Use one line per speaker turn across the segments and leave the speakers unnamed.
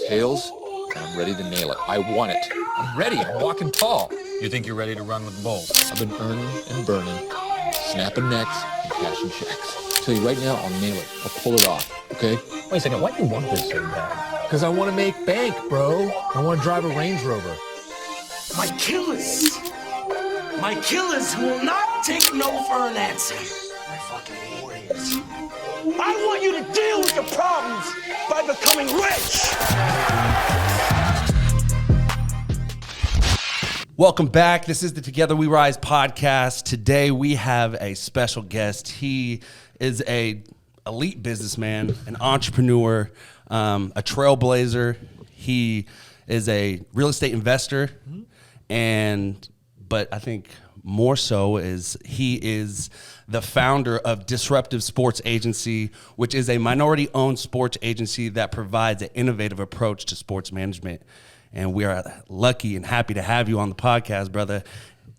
tails, and I'm ready to nail it. I want it. I'm ready. I'm walking tall.
You think you're ready to run with the Bulls?
I've been earning and burning, snapping necks and cashing checks. I tell you right now, I'll nail it. I'll pull it off, okay?
Wait a second, why do you want this so bad?
Because I want to make bank, bro. I want to drive a Range Rover.
My killers who will not take no for an answer. My fucking warriors. I want you to deal with your problems by becoming rich.
Welcome back. This is the Together We Rise podcast. Today we have a special guest. He is a elite businessman, an entrepreneur, a trailblazer. He is a real estate investor, but I think more so is he is the founder of Disruptive Sports Agency, which is a minority-owned sports agency that provides an innovative approach to sports management. And we are lucky and happy to have you on the podcast, brother.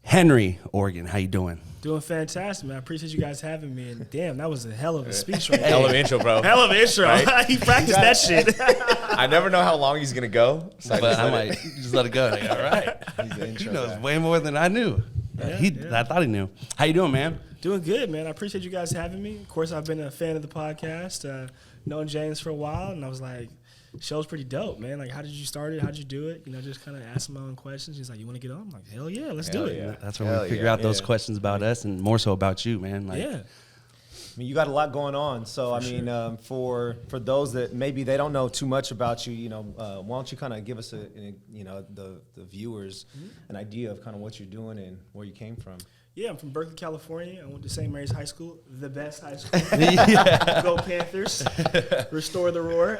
Henry Oregon, how you doing?
Doing fantastic, man. I appreciate you guys having me. And damn, that was a hell of a speech right there.
Hell of an intro, bro.
Hell of an intro.
Right?
He practiced that shit.
I never know how long he's gonna go, so
But I might just let it go. Like, all right.
He's the
He
intro
knows
guy.
way more than I knew. I thought he knew. How you doing, man?
Doing good, man. I appreciate you guys having me. Of course, I've been a fan of the podcast, known James for a while, and I was like, show's pretty dope, man. Like, how did you start it? How did you do it? You know, just kind of asking my own questions. He's like, you want to get on? I'm like, hell yeah, let's do it.
Yeah.
That's when
Hell
we figure
yeah.
out those questions about us and more so about you, man. Like,
Yeah.
I mean, you got a lot going on. So, for those that maybe they don't know too much about you, why don't you kind of give us the viewers an idea of kind of what you're doing and where you came from?
Yeah, I'm from Berkeley, California. I went to St. Mary's High School, the best high school. Go Panthers. Restore the roar.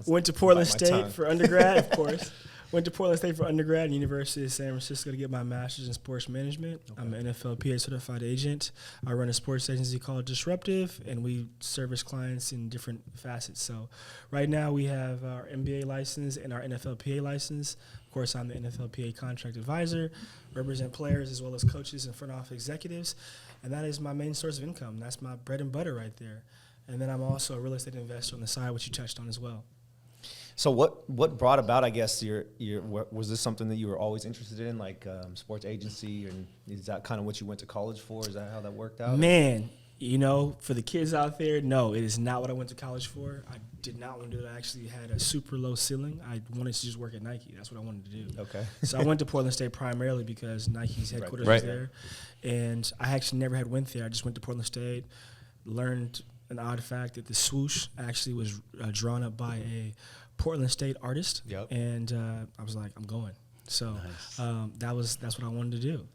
Went to Portland
Bite my
State
tongue.
for undergrad, of course. Went to Portland State for undergrad and University of San Francisco to get my master's in sports management. Okay. I'm an NFLPA certified agent. I run a sports agency called Disruptive, and we service clients in different facets. So right now we have our MBA license and our NFLPA license. Of course, I'm the NFLPA contract advisor, represent players as well as coaches and front office executives, and that is my main source of income. That's my bread and butter right there. And then I'm also a real estate investor on the side, which you touched on as well.
So, what brought about? I guess was this something that you were always interested in, like sports agency, and is that kind of what you went to college for? Is that how that worked out?
Man, for the kids out there, no, it is not what I went to college for. I did not want to do it. I actually had a super low ceiling. I wanted to just work at Nike. That's what I wanted to do.
Okay.
So I went to Portland State primarily because Nike's headquarters was there. And I actually never had went there. I just went to Portland State, learned an odd fact that the swoosh actually was drawn up by a Portland State artist.
Yep.
And I was like, I'm going. So that's what I wanted to do.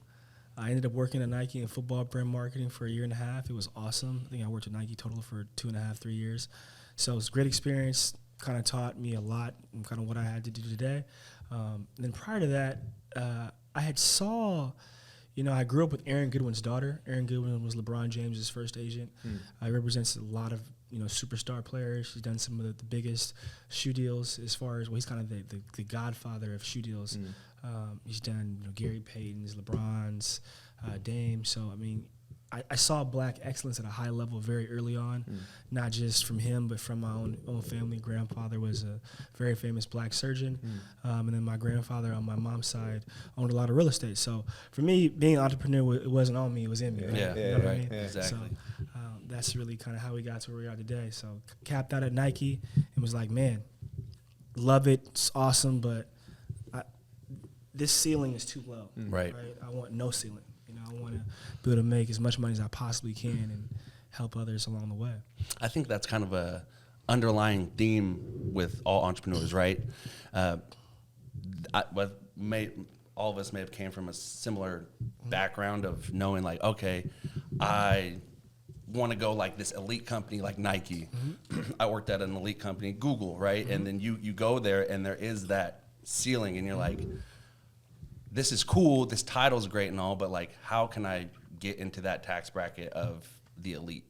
I ended up working at Nike in football brand marketing for a year and a half. It was awesome. I think I worked at Nike total for 2.5, 3 years. So it was a great experience, kind of taught me a lot and kind of what I had to do today. And then prior to that, I had I grew up with Aaron Goodwin's daughter. Aaron Goodwin was LeBron James' first agent. He represents a lot of superstar players. He's done some of the biggest shoe deals as far as, he's kind of the godfather of shoe deals. He's done Gary Payton's, LeBron's, Dame. So, I saw black excellence at a high level very early on, not just from him, but from my own family. Grandfather was a very famous black surgeon, and then my grandfather on my mom's side owned a lot of real estate. So for me, being an entrepreneur, it wasn't on me, it was in me.
Yeah,
You know what I mean?
Exactly.
So that's really kind of how we got to where we are today. So capped out at Nike and was like, man, love it, it's awesome, but this ceiling is too low.
Right.
I want no ceiling. I want to be able to make as much money as I possibly can and help others along the way.
I think that's kind of a underlying theme with all entrepreneurs, right? All of us may have came from a similar background of knowing, like, okay, I want to go like this elite company like Nike. I worked at an elite company, Google, right? And then you go there and there is that ceiling and you're like, this is cool, this title's great and all, but like, how can I get into that tax bracket of the elite,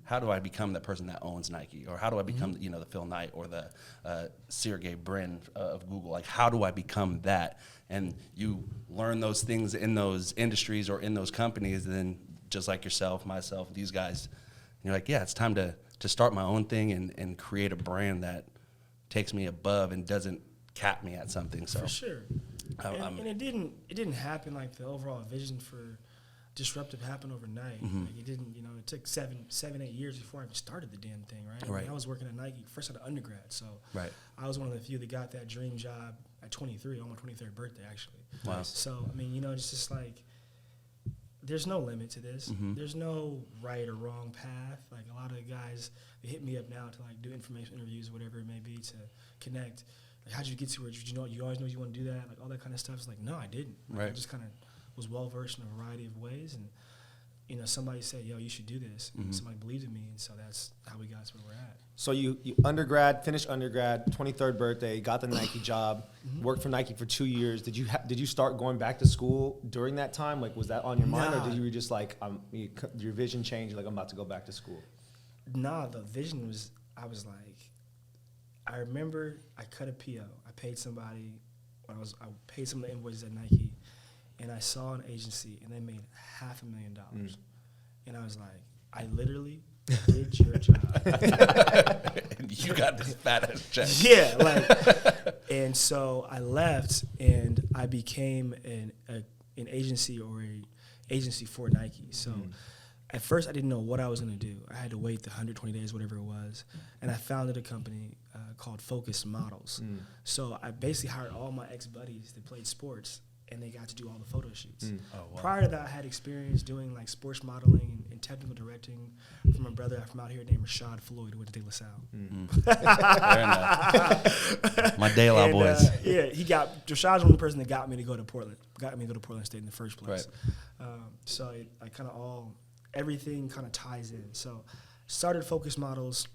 How do I become the person that owns Nike? Or how do I become, the Phil Knight or the Sergey Brin of Google? Like, how do I become that? And you learn those things in those industries or in those companies, and then just like yourself, myself, these guys, you're like, yeah, it's time to start my own thing and create a brand that takes me above and doesn't cap me at something. So
For sure. And it didn't happen like the overall vision for Disruptive happened overnight. Like it didn't, it took 7, 8 years before I even started the damn thing, right?
Right.
I was working at Nike first out of undergrad, so
Right.
I was one of the few that got that dream job at 23, on my 23rd birthday, actually.
Wow.
So, it's just like, there's no limit to this. There's no right or wrong path. Like a lot of the guys, they hit me up now to like do information interviews, whatever it may be, to connect. Like, how'd you get to where you always know you want to do that? Like all that kind of stuff. It's like, no, I didn't. Like,
Right.
I just kind of was well versed in a variety of ways, and somebody said, "Yo, you should do this." And somebody believed in me, and so that's how we got to where we're at.
So you finished undergrad, 23rd birthday, got the Nike job, worked for Nike for 2 years. Did you start going back to school during that time? Like, was that on your mind, or did you just like your vision changed? Like, I'm about to go back to school.
Nah, the vision was, I was like, I remember I cut a PO. I paid somebody, I paid some of the invoices at Nike, and I saw an agency, and they made $500,000. And I was like, I literally did your job.
And you got this fat ass check.
Yeah, and so I left, and I became an agency or a agency for Nike. So at first, I didn't know what I was going to do. I had to wait the 120 days, whatever it was, and I founded a company called Focus Models. So I basically hired all my ex-buddies that played sports, and they got to do all the photo shoots.
Oh, wow.
Prior to that, I had experience doing like sports modeling and technical directing from a brother from out here named Rashad Floyd, who went to De La Salle.
Fair enough. My De La boys.
Rashad's one of the person that got me to go to Portland State in the first place.
Right.
So I kind of everything kind of ties in. So started Focus Models.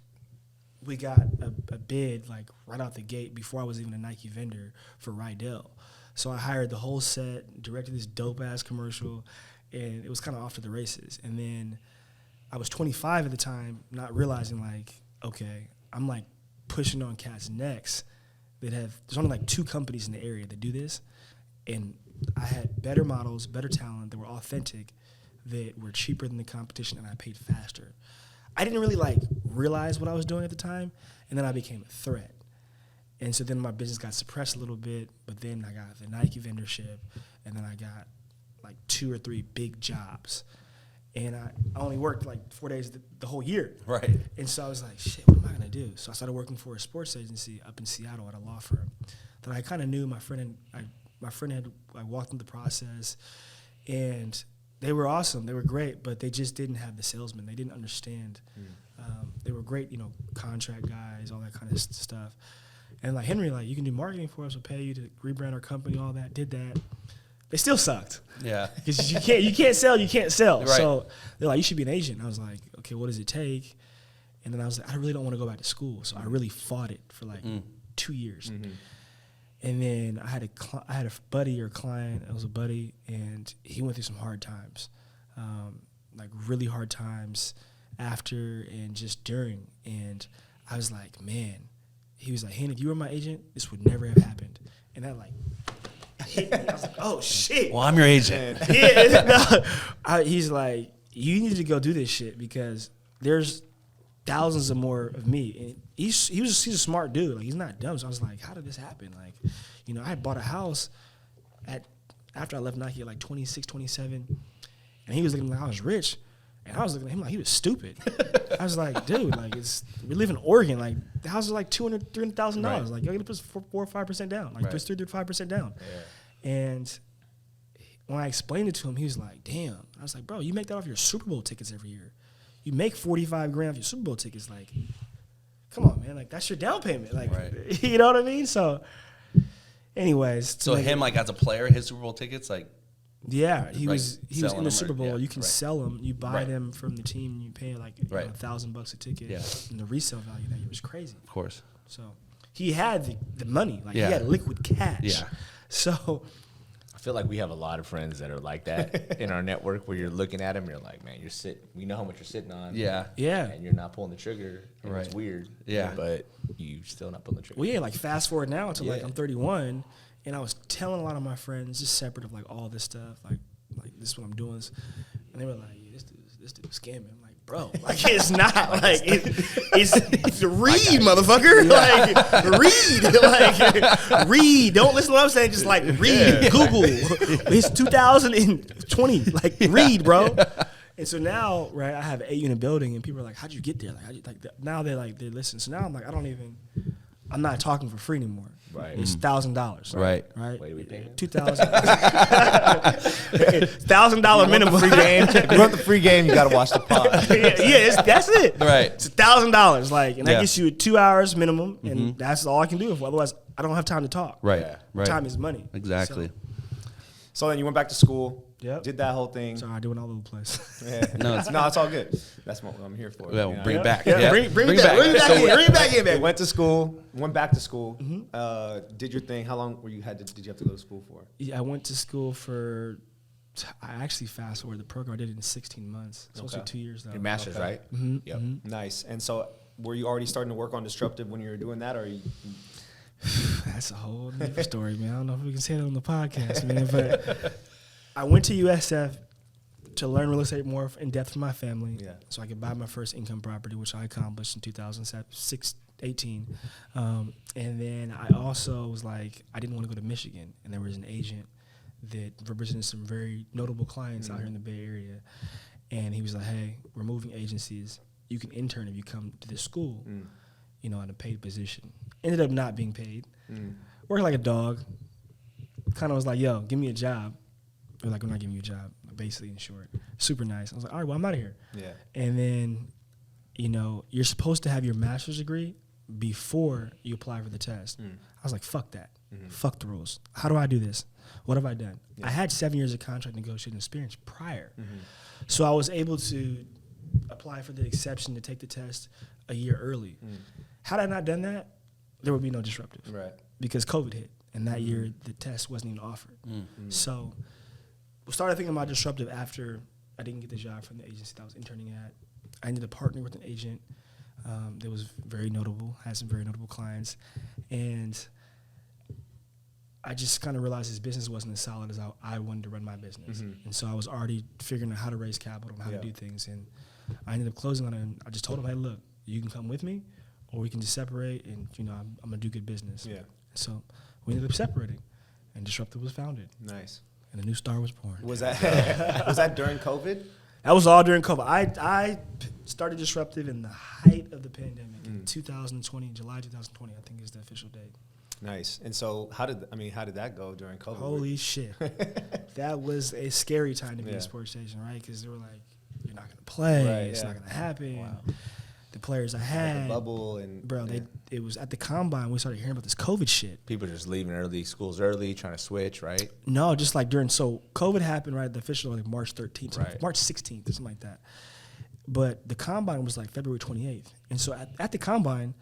We got a bid like right out the gate before I was even a Nike vendor for Rydell. So I hired the whole set, directed this dope-ass commercial, and it was kind of off to the races. And then I was 25 at the time, not realizing, like, okay, I'm, like, pushing on cats' necks that there's only, like, 2 companies in the area that do this. And I had better models, better talent that were authentic, that were cheaper than the competition, and I paid faster. I didn't really, like, realize what I was doing at the time, and then I became a threat. And so then my business got suppressed a little bit, but then I got the Nike vendorship, and then I got like 2 or 3 big jobs. And I only worked like 4 days the whole year.
Right.
And so I was like, shit, what am I going to do? So I started working for a sports agency up in Seattle at a law firm that I kind of knew. I walked through the process, and they were awesome. They were great, but they just didn't have the salesman. They didn't understand. They were great, contract guys, all that kind of stuff. And like, Henry, like, you can do marketing for us, we'll pay you to rebrand our company, all that, did that. They still sucked.
Yeah.
Because you can't sell.
Right.
So they're like, you should be an agent. I was like, okay, what does it take? And then I was like, I really don't want to go back to school. So I really fought it for like 2 years. And then I had a buddy or client, it was a buddy, and he went through some hard times, like really hard times after and just during. And I was like, man, he was like, hey, if you were my agent, this would never have happened. And that like hit me. I was like, oh shit.
Well, I'm your agent.
He's like, you need to go do this shit because there's thousands of more of me. And he's a smart dude. Like, he's not dumb. So I was like, how did this happen? Like, I had bought a house after I left Nike at like 26, 27, and he was looking like I was rich. And I was looking at him like he was stupid. I was like, dude, like we live in Oregon. Like the house is like $200,000.
Right.
Like you're gonna put 4 or 5% down. Like there's 3 to 5% down. Yeah. And when I explained it to him, he was like, damn. I was like, bro, you make that off your Super Bowl tickets every year. You make $45,000 off your Super Bowl tickets. Like, come on, man. Like that's your down payment. Like,
right.
You know what I mean? So, anyways.
So him, like as a player, his Super Bowl tickets, like.
Yeah, he
like
was in the Super Bowl.
yeah,
you can sell them. You buy
Right.
them from the team. You pay like $1,000 a ticket.
Yeah.
And the resale value that year was crazy.
Of course.
So he had the money. Like
Yeah.
he had liquid cash.
Yeah.
So
I feel like we have a lot of friends that are like that in our network where you're looking at them, you're like, man, we know how much you're sitting on.
Yeah.
yeah.
And you're not pulling the trigger. And
Right.
It's weird.
Yeah.
But you still not pulling the trigger.
Well, yeah. Like fast forward now to like
Yeah.
I'm 31, and I was telling a lot of my friends just separate of like all this stuff, like this is what I'm doing, and they were like, yeah, this dude was scamming. I'm like, bro, like it's not like it's read, motherfucker. Like read. Don't listen to what I'm saying. Just like read. Google. It's 2020. Like read, bro. And so now, right, I have 8 unit building, and people are like, "How'd you get there?" Like, now they listen. So now I'm like, I'm not talking for free anymore.
Right.
It's $1,000.
Right.
Right.
Wait, we paying?
$2,000. $1,000 minimum.
Free game. If you want the free game, you got to watch the pod.
That's it.
Right.
It's $1,000. Like, and that
Yeah.
gets you 2 hours minimum, and that's all I can do. Otherwise, I don't have time to talk.
Right.
Yeah.
Right.
Time is money.
Exactly.
So then you went back to school.
Yep.
Did that whole thing.
Sorry, I do it all over the place.
Yeah. No, it's all good. That's what I'm here for.
Well,
you know?
bring it back.
Yeah,
Yeah.
bring it back. Bring it back in, man.
Went to school. Went back to school. Did your thing. How long did you have to go to school for?
Yeah, I went to school for. I actually fast forwarded the program. I did it in 16 months. It's supposed to be 2 years though.
Your master's, right? Yep.
Nice. And so, were you already starting to work on Disruptive when you were doing that, or?
That's a whole different story, man. I don't know if we can say that on the podcast, man. But I went to USF to learn real estate more in depth for my family, so I could buy my first income property, which I accomplished in 2018. And then I also was like, I didn't want to go to Michigan, and there was an agent that represented some very notable clients out here in the Bay Area, and he was like, "Hey, we're moving agencies. You can intern if you come to this school, you know, in a paid position." Ended up not being paid. Worked like a dog. Kind of was like, "Yo, give me a job." They're like, "We're not giving you a job," basically, in short. Super nice. I was like, all right, well, I'm out of here. Yeah. And then, you know, you're supposed to have your master's degree before you apply for the test. I was like, fuck that. Fuck the rules. How do I do this? What have I done? I had 7 years of contract negotiating experience prior. So I was able to apply for the exception to take the test a year early. Had I not done that, there would be no Disruptive. Right. Because COVID hit. And that year, the test wasn't even offered. So we started thinking about Disruptive after I didn't get the job from the agency that I was interning at. I ended up partnering with an agent that was very notable, had some very notable clients. And I just kind of realized his business wasn't as solid as I wanted to run my business. And so I was already figuring out how to raise capital and how to do things. And I ended up closing on it. And I just told him, hey, look, you can come with me or we can just separate and, you know, I'm going to do good business. Yeah. So we ended up separating and Disruptive was founded. Nice. And a new star was born.
Was that was that during COVID?
That was all during COVID. I started Disruptive in the height of the pandemic in 2020, July 2020, I think is the official date.
Nice. And so how did that go during COVID?
Holy shit. That was a scary time to be a sports station, right? Because they were like, you're not going to play. Right, it's not going to happen. Wow. The players I had.
The bubble and.
Bro, it was at the combine, we started hearing about this COVID shit.
People just leaving early, schools early, trying to switch, right?
No, just like so COVID happened, right? The official, like March 13th,
right.
March 16th, or something like that. But the combine was like February 28th. And so at the combine,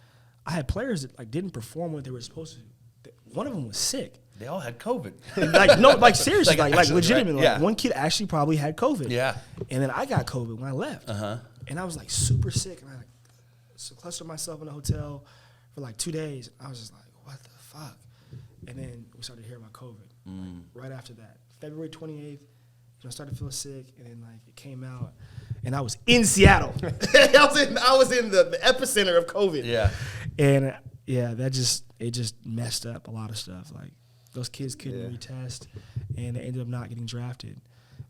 I had players that like didn't perform what they were supposed to. One of them was sick.
They all had COVID.
Seriously, like legitimately.
Right?
Like one kid actually probably had COVID.
Yeah.
And then I got COVID when I left. And I was like super sick. And I clustered myself in a hotel for like 2 days. I was just like, what the fuck? And then we started hearing about COVID. Right after that. February 28th, I started feeling sick. And then like it came out. And I was in Seattle. I was in the epicenter of COVID. Yeah. And yeah, it just messed up a lot of stuff. Like those kids couldn't retest, and they ended up not getting drafted,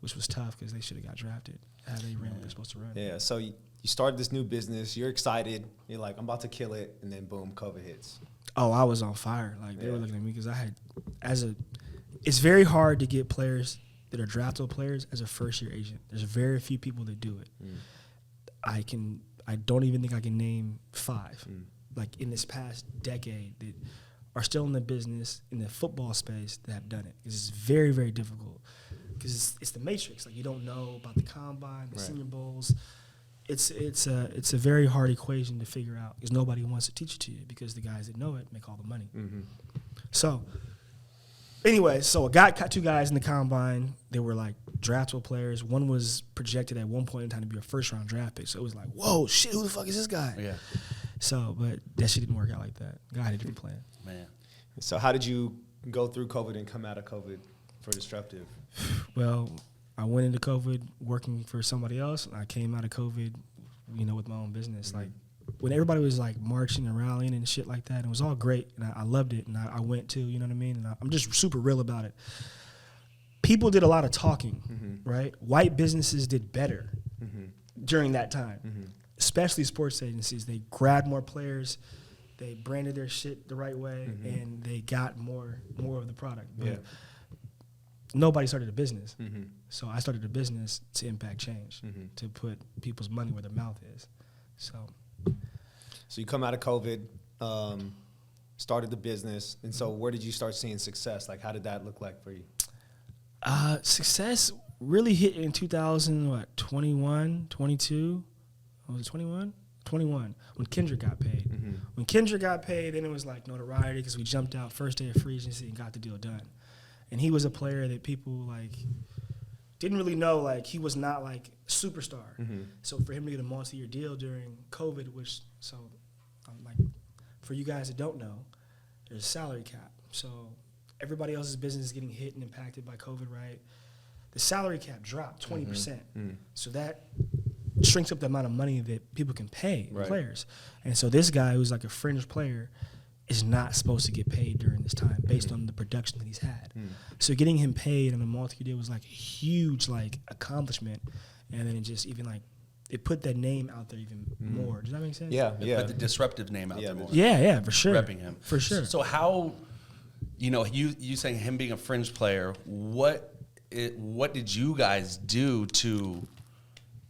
which was tough because they should have got drafted had they ran what they're supposed to run.
Yeah. So you started this new business. You're excited. You're like, I'm about to kill it, and then boom, COVID hits.
Oh, I was on fire. Like they were looking at me because it's very hard to get players that are draftable players as a first year agent. There's very few people that do it. I don't even think I can name 5. Like in this past decade that are still in the business, in the football space that have done it. Because it's very, very difficult. Because it's the matrix. Like you don't know about the combine, the Senior Bowls. It's a very hard equation to figure out because nobody wants to teach it to you because the guys that know it make all the money. So anyway, so I got 2 guys in the combine. They were like draftable players. One was projected at one point in time to be a first-round draft pick. So it was like, whoa, shit, who the fuck is this guy? Yeah. So, but that shit didn't work out like that. God had a different plan. Man.
So how did you go through COVID and come out of COVID for Disruptive?
Well, I went into COVID working for somebody else, and I came out of COVID with my own business. Like when everybody was like marching and rallying and shit like that, it was all great, and I loved it, and I went to, you know what I mean? And I'm just super real about it. People did a lot of talking, right? White businesses did better during that time, especially sports agencies. They grabbed more players, they branded their shit the right way, and they got more of the product. But nobody started a business. So I started a business to impact change, to put people's money where their mouth is. So
you come out of COVID, started the business, and so where did you start seeing success? Like, how did that look like for you?
Success really hit in 2021, 22. Was it 21? 21, when Kendrick got paid. When Kendrick got paid, then it was like notoriety because we jumped out first day of free agency and got the deal done. And he was a player that people like didn't really know, like he was not like superstar. So for him to get a multi-year deal during COVID, like for you guys that don't know, there's a salary cap. So everybody else's business is getting hit and impacted by COVID, right? The salary cap dropped 20%. So that shrinks up the amount of money that people can pay players. And so this guy who's like a fringe player is not supposed to get paid during this time based on the production that he's had. So getting him paid on a multi-year deal was like a huge like accomplishment. And then it just even like, it put that name out there even more. Does that make sense?
Yeah.
Put the disruptive name out there more.
Yeah, for sure.
Repping him.
For sure.
So how, you saying him being a fringe player, what did you guys do to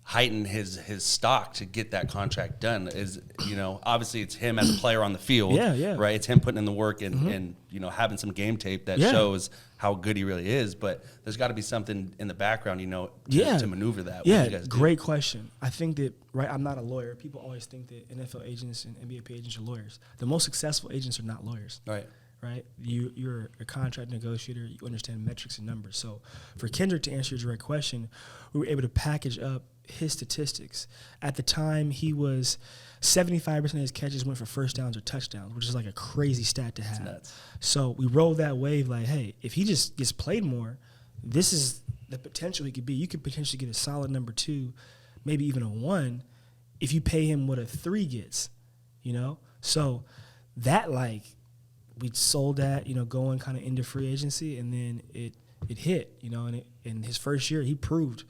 heighten his stock to get that contract done? Is, obviously it's him as a player on the field.
Yeah.
Right? It's him putting in the work and having some game tape that shows how good he really is, but there's got to be something in the background, to maneuver that. What do you guys do?
Great question. I think that, I'm not a lawyer. People always think that NFL agents and NBA agents are lawyers. The most successful agents are not lawyers. Right? You're a contract negotiator. You understand metrics and numbers. So for Kendrick, to answer your direct question, we were able to package up his statistics. At the time, he was 75% of his catches went for first downs or touchdowns, which is like a crazy stat to have.
Nuts.
So we rode that wave like, hey, if he just gets played more, this is the potential he could be. You could potentially get a solid number 2, maybe even a 1, if you pay him what a 3 gets, So that we sold that, going kind of into free agency, and then it hit, and in his first year he proved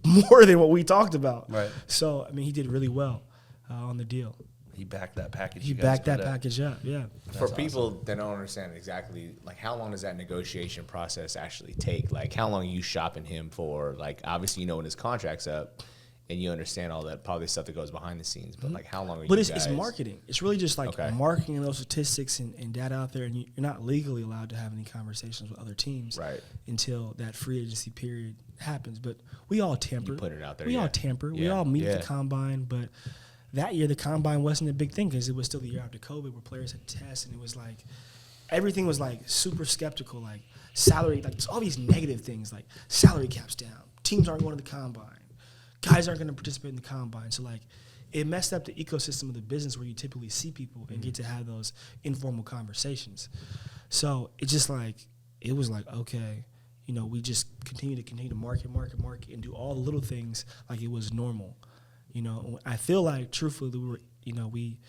more than what we talked about.
Right.
So, he did really well on the deal.
He backed that package.
He backed that package up, yeah.
For people that don't understand exactly, like, how long does that negotiation process actually take? Like, how long are you shopping him for? Like, obviously, when his contract's up, and you understand all that probably stuff that goes behind the scenes, but like, how long are you guys?
But it's marketing. It's really just like marketing those statistics and data out there, and you're not legally allowed to have any conversations with other teams until that free agency period happens. But we all tamper.
You put it out there.
We all tamper. We all meet at the combine, but that year the combine wasn't a big thing because it was still the year after COVID where players had tests, and it was like everything was like super skeptical, like salary, like all these negative things, like salary cap's down, teams aren't going to the combine, guys aren't going to participate in the combine. So like it messed up the ecosystem of the business where you typically see people and get to have those informal conversations. So it just like, it was like, okay, we just continue to market and do all the little things like it was normal. I feel like truthfully we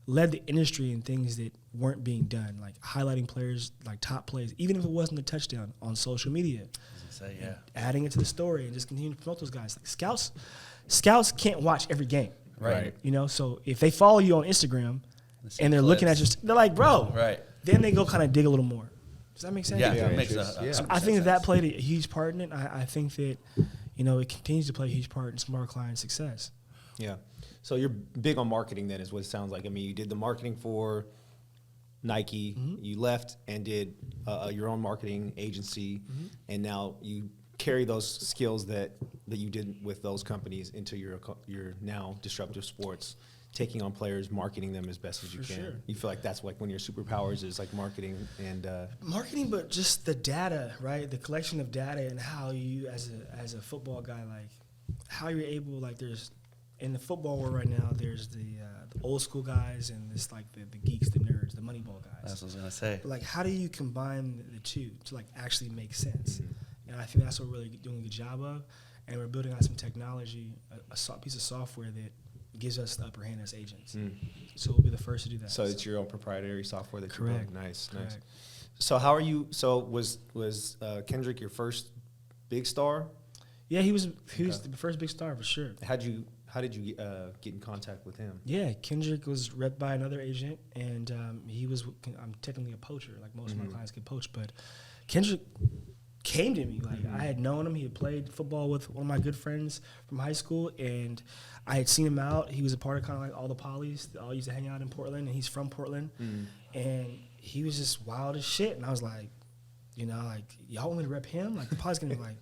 led the industry in things that weren't being done, like highlighting players, like top plays, even if it wasn't a touchdown, on social media. Adding it to the story and just continuing to promote those guys. Like scouts can't watch every game.
Right.
So if they follow you on Instagram and they're looking at you, they're like, bro.
Right.
Then they go kind of dig a little more. Does that make sense?
Yeah, it makes
So I think that played a huge part in it. I think that, it continues to play a huge part in some of our clients' success.
Yeah. So you're big on marketing then, is what it sounds like. You did the marketing for Nike. You left and did your own marketing agency, and now you carry those skills that you did with those companies into your now Disruptive Sports, taking on players, marketing them as best as you can. Sure. You feel like that's like one of your superpowers is like marketing and
marketing, but just the data, right? The collection of data and how you as a football guy, like how you're able, like there's in the football world right now, there's the old school guys and this like the geeks, the nerds, the Moneyball guys.
That's what I was gonna say.
But like, how do you combine the two to like actually make sense? And I think that's what we're really doing a good job of. And we're building out some technology, a piece of software that gives us the upper hand as agents. So we'll be the first to do that.
So it's your own proprietary software that
Correct.
you build. Nice.
Correct.
So how are you? So was Kendrick your first big star?
Yeah, he was the first big star for sure.
How did you get in contact with him?
Yeah, Kendrick was repped by another agent, and I'm technically a poacher, like most of my clients get poached, but Kendrick came to me. Like, I had known him. He had played football with one of my good friends from high school, and I had seen him out. He was a part of kind of like all the polys that all used to hang out in Portland, and he's from Portland. And he was just wild as shit. And I was like, you know, like, y'all want me to rep him? Like, the poly's going to be like,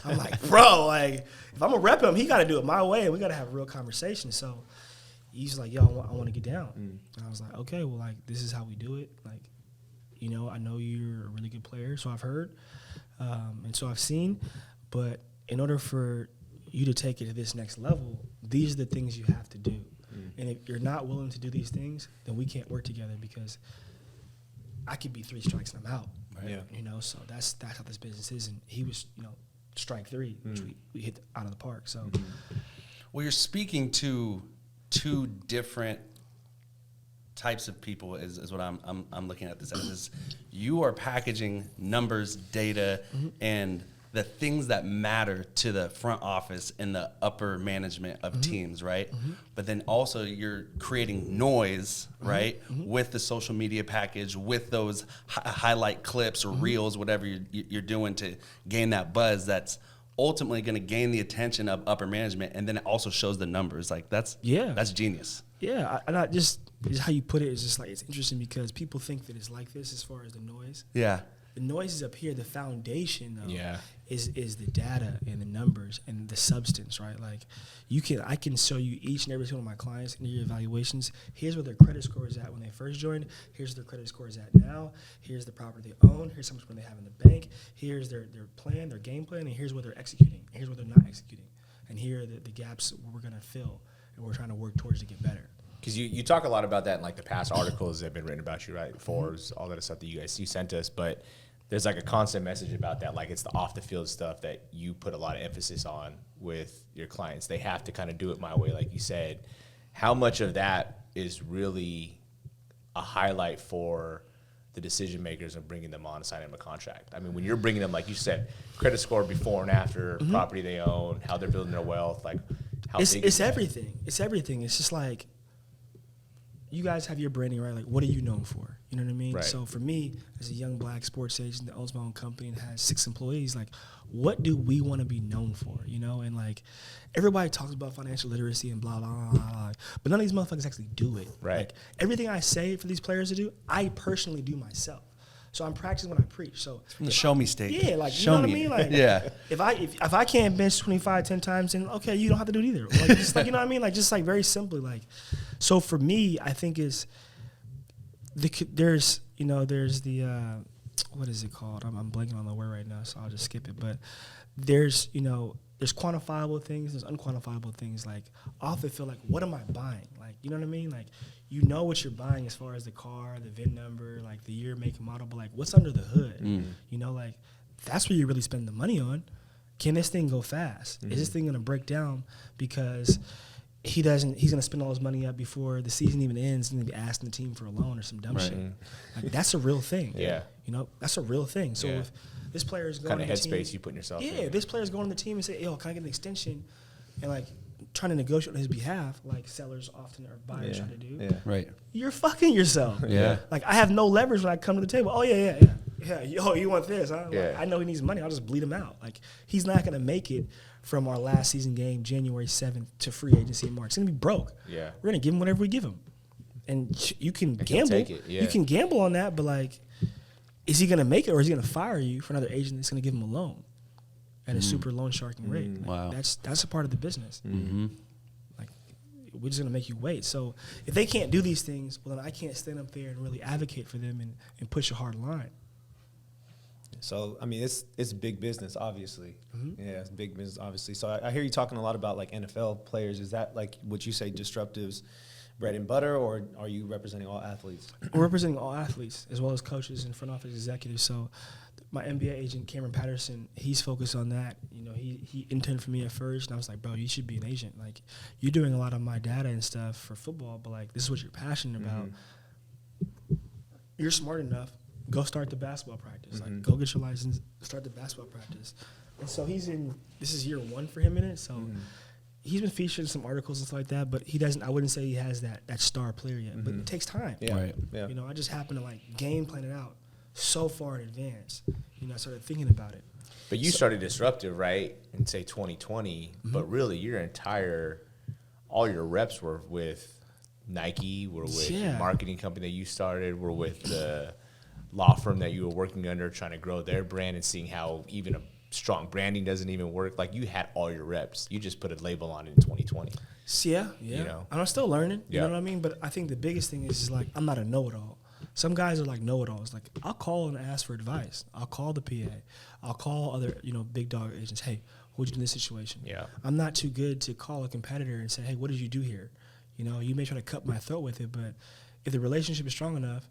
I'm like, bro, like, if I'm going to rep him, he got to do it my way, and we got to have a real conversation. So he's like, yo, I want to get down. And I was like, okay, well, like, this is how we do it. Like, you know, I know you're a really good player, so I've heard. And so I've seen, but in order for you to take it to this next level, these are the things you have to do. And if you're not willing to do these things, then we can't work together, because I could be 3 strikes and I'm out.
Right. Yeah.
You know, so that's how this business is. And he was, you know, strike 3, which we hit out of the park. So,
Well, you're speaking to 2 different types of people is what I'm looking at this as. Is you are packaging numbers, data, and the things that matter to the front office and the upper management of teams, right? But then also you're creating noise, right, with the social media package, with those highlight clips or reels, whatever you're doing to gain that buzz that's ultimately going to gain the attention of upper management, and then it also shows the numbers. Like, that's genius.
Yeah, and I just how you put it is just like, it's interesting because people think that it's like this as far as the noise.
Yeah.
The noise is up here. The foundation, though,
Yeah.
is the data and the numbers and the substance, right? Like, I can show you each and every single one of my clients in your evaluations. Here's where their credit score is at when they first joined. Here's where their credit score is at now. Here's the property they own. Here's how much money they have in the bank. Here's their plan, their game plan, and here's where they're executing. Here's where they're not executing. And here are the gaps we're going to fill and we're trying to work towards to get better.
Because you talk a lot about that in like the past articles that have been written about you, right? Forbes, all that stuff that you sent us. But there's like a constant message about that. Like, it's the off the field stuff that you put a lot of emphasis on with your clients. They have to kind of do it my way, like you said. How much of that is really a highlight for the decision makers and bringing them on, signing them a contract? I mean, when you're bringing them, like you said, credit score before and after, property they own, how they're building their wealth, like how big
It's everything. It's everything. It's just like, you guys have your branding, right? Like, what are you known for? You know what I mean?
Right.
So for me, as a young black sports agent that owns my own company and has 6 employees, like, what do we want to be known for? You know, and like, everybody talks about financial literacy and blah, blah, blah, blah, but none of these motherfuckers actually do it.
Right.
Like, everything I say for these players to do, I personally do myself. So I'm practicing what I preach. So
From the show me state.
yeah, like, you
show
know what I
me.
mean? Like,
Yeah.
if I can't bench 25 10 times, then okay, you don't have to do it either. Like, just like, you know what I mean? Like, just like very simply, like, so for me, I think there's the what is it called? I'm blanking on the word right now, so I'll just skip it. But there's quantifiable things, there's unquantifiable things. Like, I often feel like, what am I buying? Like, you know what I mean? Like, you know what you're buying as far as the car, the VIN number, like the year, make, and model, but like, what's under the hood? You know, like, that's where you really spend the money on. Can this thing go fast? Is this thing gonna break down because he's gonna spend all his money up before the season even ends? He's gonna be asking the team for a loan or some dumb shit. Like, that's a real thing.
Yeah.
You know, that's a real thing. So if this player is going
kind of
to the team,
headspace you put yourself in.
yeah, this player's going to the team and say, yo, can I get an extension? And like, trying to negotiate on his behalf, like sellers often or buyers try to do.
Yeah.
Right.
You're fucking yourself.
Yeah.
Like, I have no leverage when I come to the table. Oh yeah. Yo, you want this? Huh?
Yeah.
Like, I know he needs money. I'll just bleed him out. Like, he's not gonna make it from our last season game, January 7th, to free agency in March. He's gonna be broke.
Yeah.
We're gonna give him whatever we give him, and you can
he'll
gamble.
take it, yeah.
You can gamble on that, but like, is he gonna make it, or is he gonna fire you for another agent that's gonna give him a loan at a super loan sharking rate? Like,
Wow.
that's a part of the business. Like, we're just gonna make you wait. So if they can't do these things, well, then I can't stand up there and really advocate for them and push a hard line.
So, I mean, it's big business, obviously. Yeah, it's big business, obviously. So I hear you talking a lot about, like, NFL players. Is that, like, would you say Disruptive's bread and butter, or are you representing all athletes?
We're representing all athletes as well as coaches and front office executives. So my NBA agent, Cameron Patterson, he's focused on that. You know, he interned for me at first, and I was like, bro, you should be an agent. Like, you're doing a lot of my data and stuff for football, but, like, this is what you're passionate about. You're smart enough. Go start the basketball practice. Like, go get your license, start the basketball practice. And so this is year 1 for him in it, so he's been featured in some articles and stuff like that, but I wouldn't say he has that star player yet, but it takes time.
Yeah.
Right.
Yeah.
You know, I just happened to, like, game plan it out so far in advance. You know, I started thinking about it.
But you started Disruptive, right, in, say, 2020, but really all your reps were with Nike, were with the marketing company that you started, were with the law firm that you were working under, trying to grow their brand and seeing how even a strong branding doesn't even work. Like, you had all your reps. You just put a label on it in 2020.
Yeah.
You know?
And I'm still learning. You
Yeah.
know what I mean? But I think the biggest thing is like, I'm not a know-it-all. Some guys are like know-it-alls. Like, I'll call and ask for advice. I'll call the PA. I'll call other, big dog agents. Hey, what'd you do in this situation?
Yeah.
I'm not too good to call a competitor and say, hey, what did you do here? You know, you may try to cut my throat with it, but if the relationship is strong enough,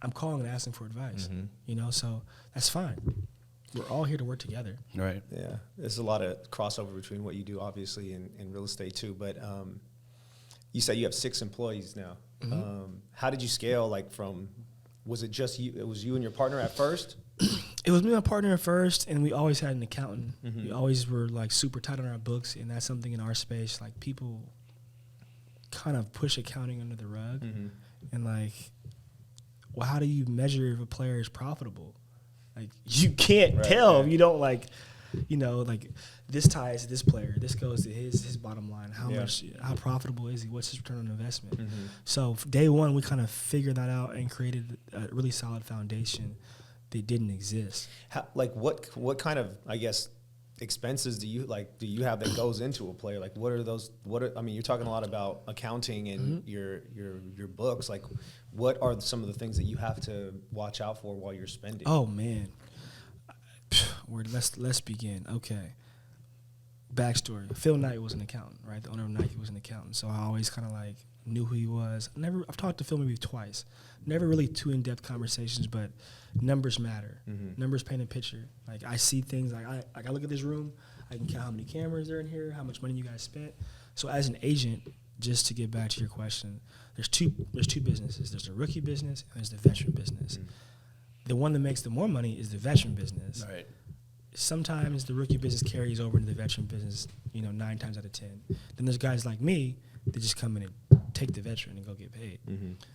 I'm calling and asking for advice. You know, so that's fine. We're all here to work together.
Right.
Yeah, there's a lot of crossover between what you do, obviously, in real estate too. But you said you have 6 employees now. How did you scale? Like, was it just you? It was you and your partner at first?
It was me and my partner at first, and we always had an accountant. We always were, like, super tight on our books, and that's something in our space. Like, people kind of push accounting under the rug, and, like, well, how do you measure if a player is profitable? Like, you can't tell if you don't, like, like, this ties to this player, this goes to his bottom line. How profitable is he? What's his return on investment? So day one, we kind of figured that out and created a really solid foundation that didn't exist.
What kind of, I guess, expenses do you have that goes into a player? Like, what are those? I mean, you're talking a lot about accounting and your books. Like, what are some of the things that you have to watch out for while you're spending?
Oh man, let's begin. Okay, backstory: Phil Knight was an accountant, right? The owner of Nike was an accountant, so I always kind of like knew who he was. I've talked to Phil maybe twice. Never really too in-depth conversations, but numbers matter. Numbers paint a picture. Like, I see things. Like, I look at this room. I can count how many cameras are in here, how much money you guys spent. So as an agent, just to get back to your question, there's two businesses. There's the rookie business and there's the veteran business. The one that makes the more money is the veteran business.
Right.
Sometimes the rookie business carries over into the veteran business, 9 times out of 10. Then there's guys like me that just come in and take the veteran and go get paid.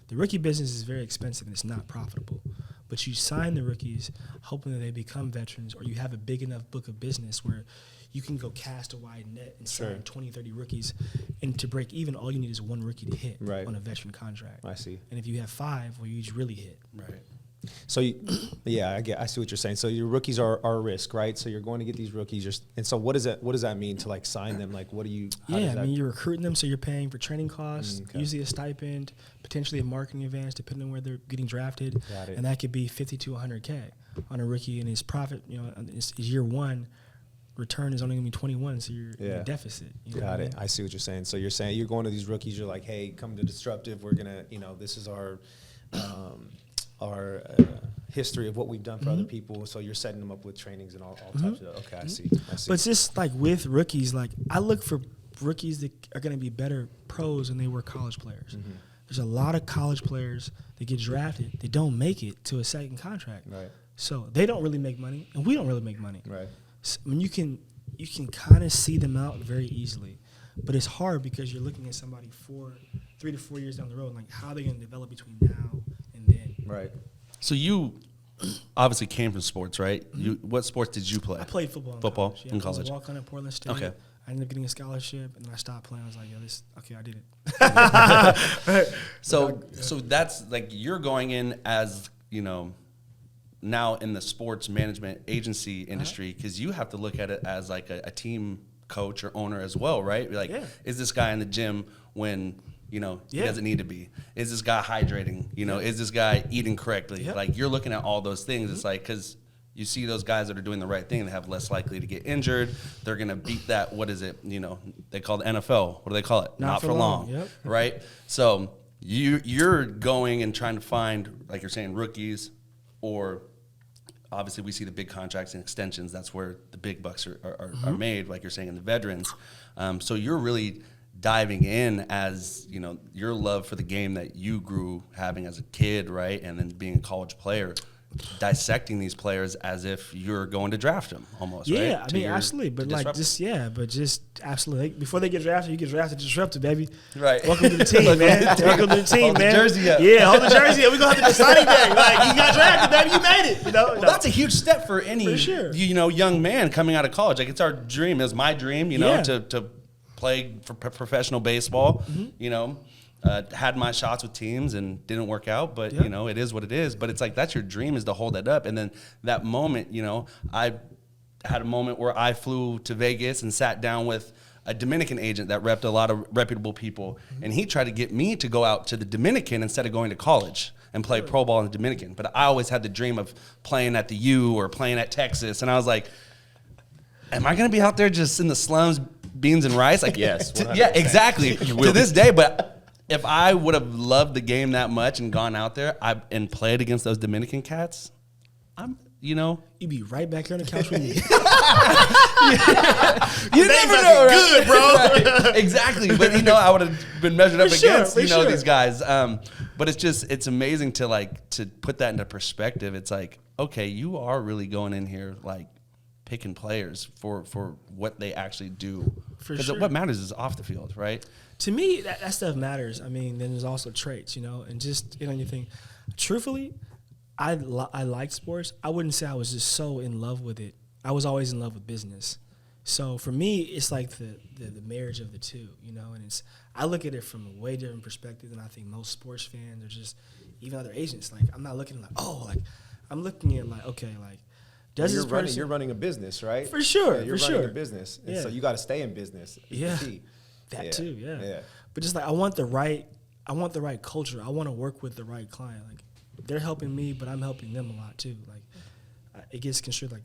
The rookie business is very expensive and it's not profitable. But you sign the rookies hoping that they become veterans, or you have a big enough book of business where you can go cast a wide net and sign 20, 30 rookies. And to break even, all you need is one rookie to hit on a veteran contract.
I see.
And if you have 5, well, you really hit.
Right.
So, I see what you're saying. So your rookies are a risk, right? So you're going to get these rookies, and so what does that mean to, like, sign them? Like, what do you?
You're recruiting them, so you're paying for training costs, usually a stipend, potentially a marketing advance, depending on where they're getting drafted.
Got it.
And that could be $50,000 to $100,000 on a rookie, and his profit, his year 1 return is only going to be 21, so you're in a deficit.
Got it. I see what you're saying. So you're saying you're going to these rookies. You're like, hey, come to Disruptive. We're gonna, this is our history of what we've done for other people. So you're setting them up with trainings and all types of. Okay, I see.
But it's just like with rookies, like, I look for rookies that are going to be better pros than they were college players. There's a lot of college players that get drafted. They don't make it to a second contract. Right. So they don't really make money, and we don't really make money. Right. So, I mean, you can kind of see them out very easily, but it's hard because you're looking at somebody 3 to 4 years down the road, like, how are they going to develop between now and then?
Right.
So you obviously came from sports, right? What sports did you play?
I played football.
In
I
college.
was a walk-on at Portland State.
Okay.
I ended up getting a scholarship, and then I stopped playing. I was like, I did it.
So that's, like, you're going in as, now in the sports management agency industry, because you have to look at it as, like, a team coach or owner as well, right? Like, is this guy in the gym when he doesn't need to be? Is this guy hydrating? Is this guy eating correctly? Like, you're looking at all those things. It's like, because you see those guys that are doing the right thing, they have less likely to get injured. They're going to beat that, what is it? They call the NFL. What do they call it? Not for long. Yep. Right? So you're going and trying to find, like you're saying, rookies or obviously we see the big contracts and extensions. That's where the big bucks are made, like you're saying, in the veterans. So you're really diving in as, you know, your love for the game that you grew having as a kid, right? And then being a college player, dissecting these players as if you're going to draft them almost, right?
Yeah, I mean, absolutely. But like, just absolutely. Before they get drafted, you get drafted, disrupted, baby.
Right.
Welcome to the team, man. Welcome to the team,
Hold
man.
the jersey up.
Yeah, hold the jersey up. We're going to have to do signing day. Like, you got drafted, baby. You made it. You know?
Well, that's a huge step for any,
For sure.
you know, young man coming out of college. Like, it's our dream. It was my dream, you know,
Yeah.
to play for professional baseball, you know. Had my shots with teams and didn't work out, but you know, it is what it is. But it's like, that's your dream, is to hold that up. And then that moment, you know, I had a moment where I flew to Vegas and sat down with a Dominican agent that repped a lot of reputable people. And he tried to get me to go out to the Dominican instead of going to college and play pro ball in the Dominican. But I always had the dream of playing at the U or playing at Texas. And I was like, am I going to be out there just in the slums, beans and rice? Like,
Yes,
yeah, exactly. To this day, but if I would have loved the game that much and gone out there and played against those Dominican cats, you know.
You'd be right back here on the couch with me.
You never know, right?
Good, bro.
Right. Exactly. But, you know, I would have been measured up against,
for
you know,
sure.
these guys. But it's amazing to put that into perspective. It's like, okay, you are really going in here, like, picking players for what they actually do.
For
Because
sure.
what matters is off the field, right?
To me, that stuff matters. I mean, then there's also traits, you know, and just, you know, you think, truthfully, I like sports. I wouldn't say I was just so in love with it. I was always in love with business. So for me, it's like the marriage of the two, you know, and I look at it from a way different perspective than I think most sports fans or just even other agents. Like, I'm not looking like, I'm looking at like, okay, like, does this person...
You're running a business, right?
For sure,
Yeah, you're
for
running
sure.
a business. And
Yeah.
so you got to stay in business. It's
Yeah.
the key.
That too, yeah.
Yeah.
But just like I want the right culture. I want to work with the right client. Like, they're helping me, but I'm helping them a lot too. Like, it gets construed like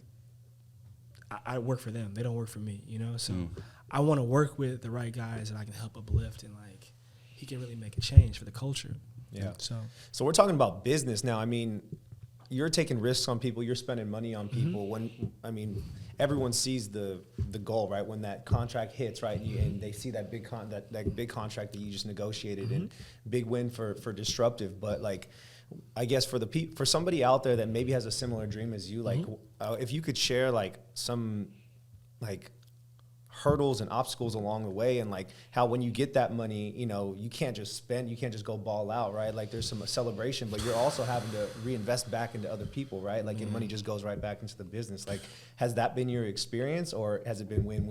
I work for them. They don't work for me, you know? So I want to work with the right guys that I can help uplift and like he can really make a change for the culture.
Yeah.
So
we're talking about business now. I mean, you're taking risks on people. You're spending money on people. When everyone sees the goal, right? When that contract hits, right, and they see that big that big contract that you just negotiated, and big win for Disruptive. But like, I guess for somebody out there that maybe has a similar dream as you, like, if you could share like some like hurdles and obstacles along the way, and like how when you get that money, you know, you can't just go ball out, right? Like, there's some celebration, but you're also having to reinvest back into other people, right? Like, and money just goes right back into the business. Like, has that been your experience, or has it been win?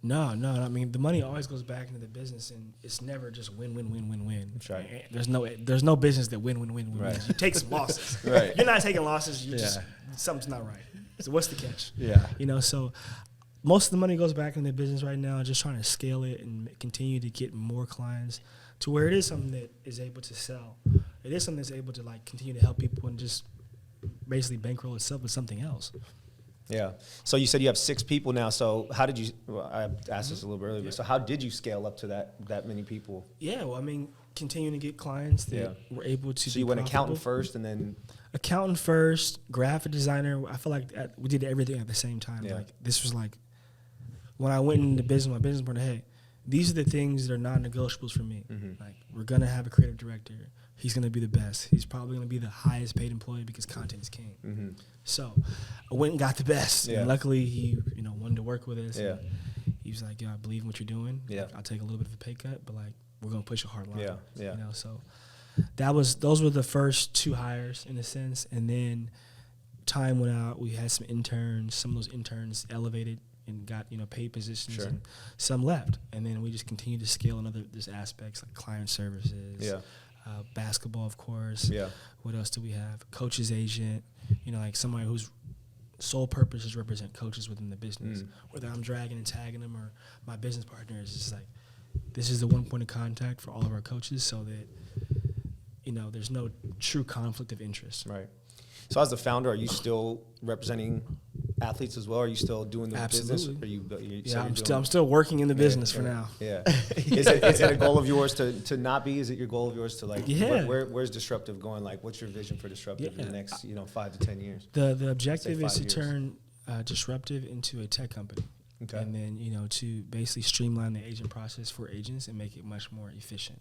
No. I mean, the money always goes back into the business, and it's never just win.
That's right.
There's no business that win.
Right.
You take some losses.
Right.
You're not taking losses. You just something's not right. So what's the catch?
Yeah.
You know, so most of the money goes back into the business right now, just trying to scale it and continue to get more clients to where it is something that is able to sell. It is something that's able to like continue to help people and just basically bankroll itself with something else.
Yeah. So you said you have 6 people now. So how did you? I asked this a little bit earlier. But so how did you scale up to that many people?
Yeah. Well, I mean, continuing to get clients that were able to.
So you went accountant first, and then
accountant first, graphic designer. I feel like we did everything at the same time.
Yeah.
Like, this was like when I went into business, my business partner, hey, these are the things that are non-negotiables for me. Like, we're going to have a creative director. He's going to be the best. He's probably going to be the highest paid employee because content is king. So I went and got the best.
Yeah.
And luckily, he wanted to work with us.
Yeah.
And he was like, I believe in what you're doing.
Yeah.
Like, I'll take a little bit of a pay cut, but like, we're going to push a hard line.
Yeah.
You know, so those were the first 2 hires in a sense. And then time went out. We had some interns. Some of those interns elevated and got paid positions, and some left, and then we just continued to scale in other aspects like client services, basketball, of course.
Yeah.
What else do we have? Coach's agent, like somebody whose sole purpose is represent coaches within the business. Whether I'm dragging and tagging them or my business partner is just like, this is the one point of contact for all of our coaches, so that there's no true conflict of interest.
Right. So as the founder, are you still representing athletes as well? Are you still doing the business?
Absolutely.
Are you
Yeah, I'm still working in the business for now.
Yeah. Is it a goal of yours to not be? Is it your goal of yours to like?
Yeah.
Where's Disruptive going? Like, what's your vision for Disruptive in the next 5 to 10 years?
The objective is
5
to
years.
turn Disruptive into a tech company.
Okay.
And then, to basically streamline the agent process for agents and make it much more efficient.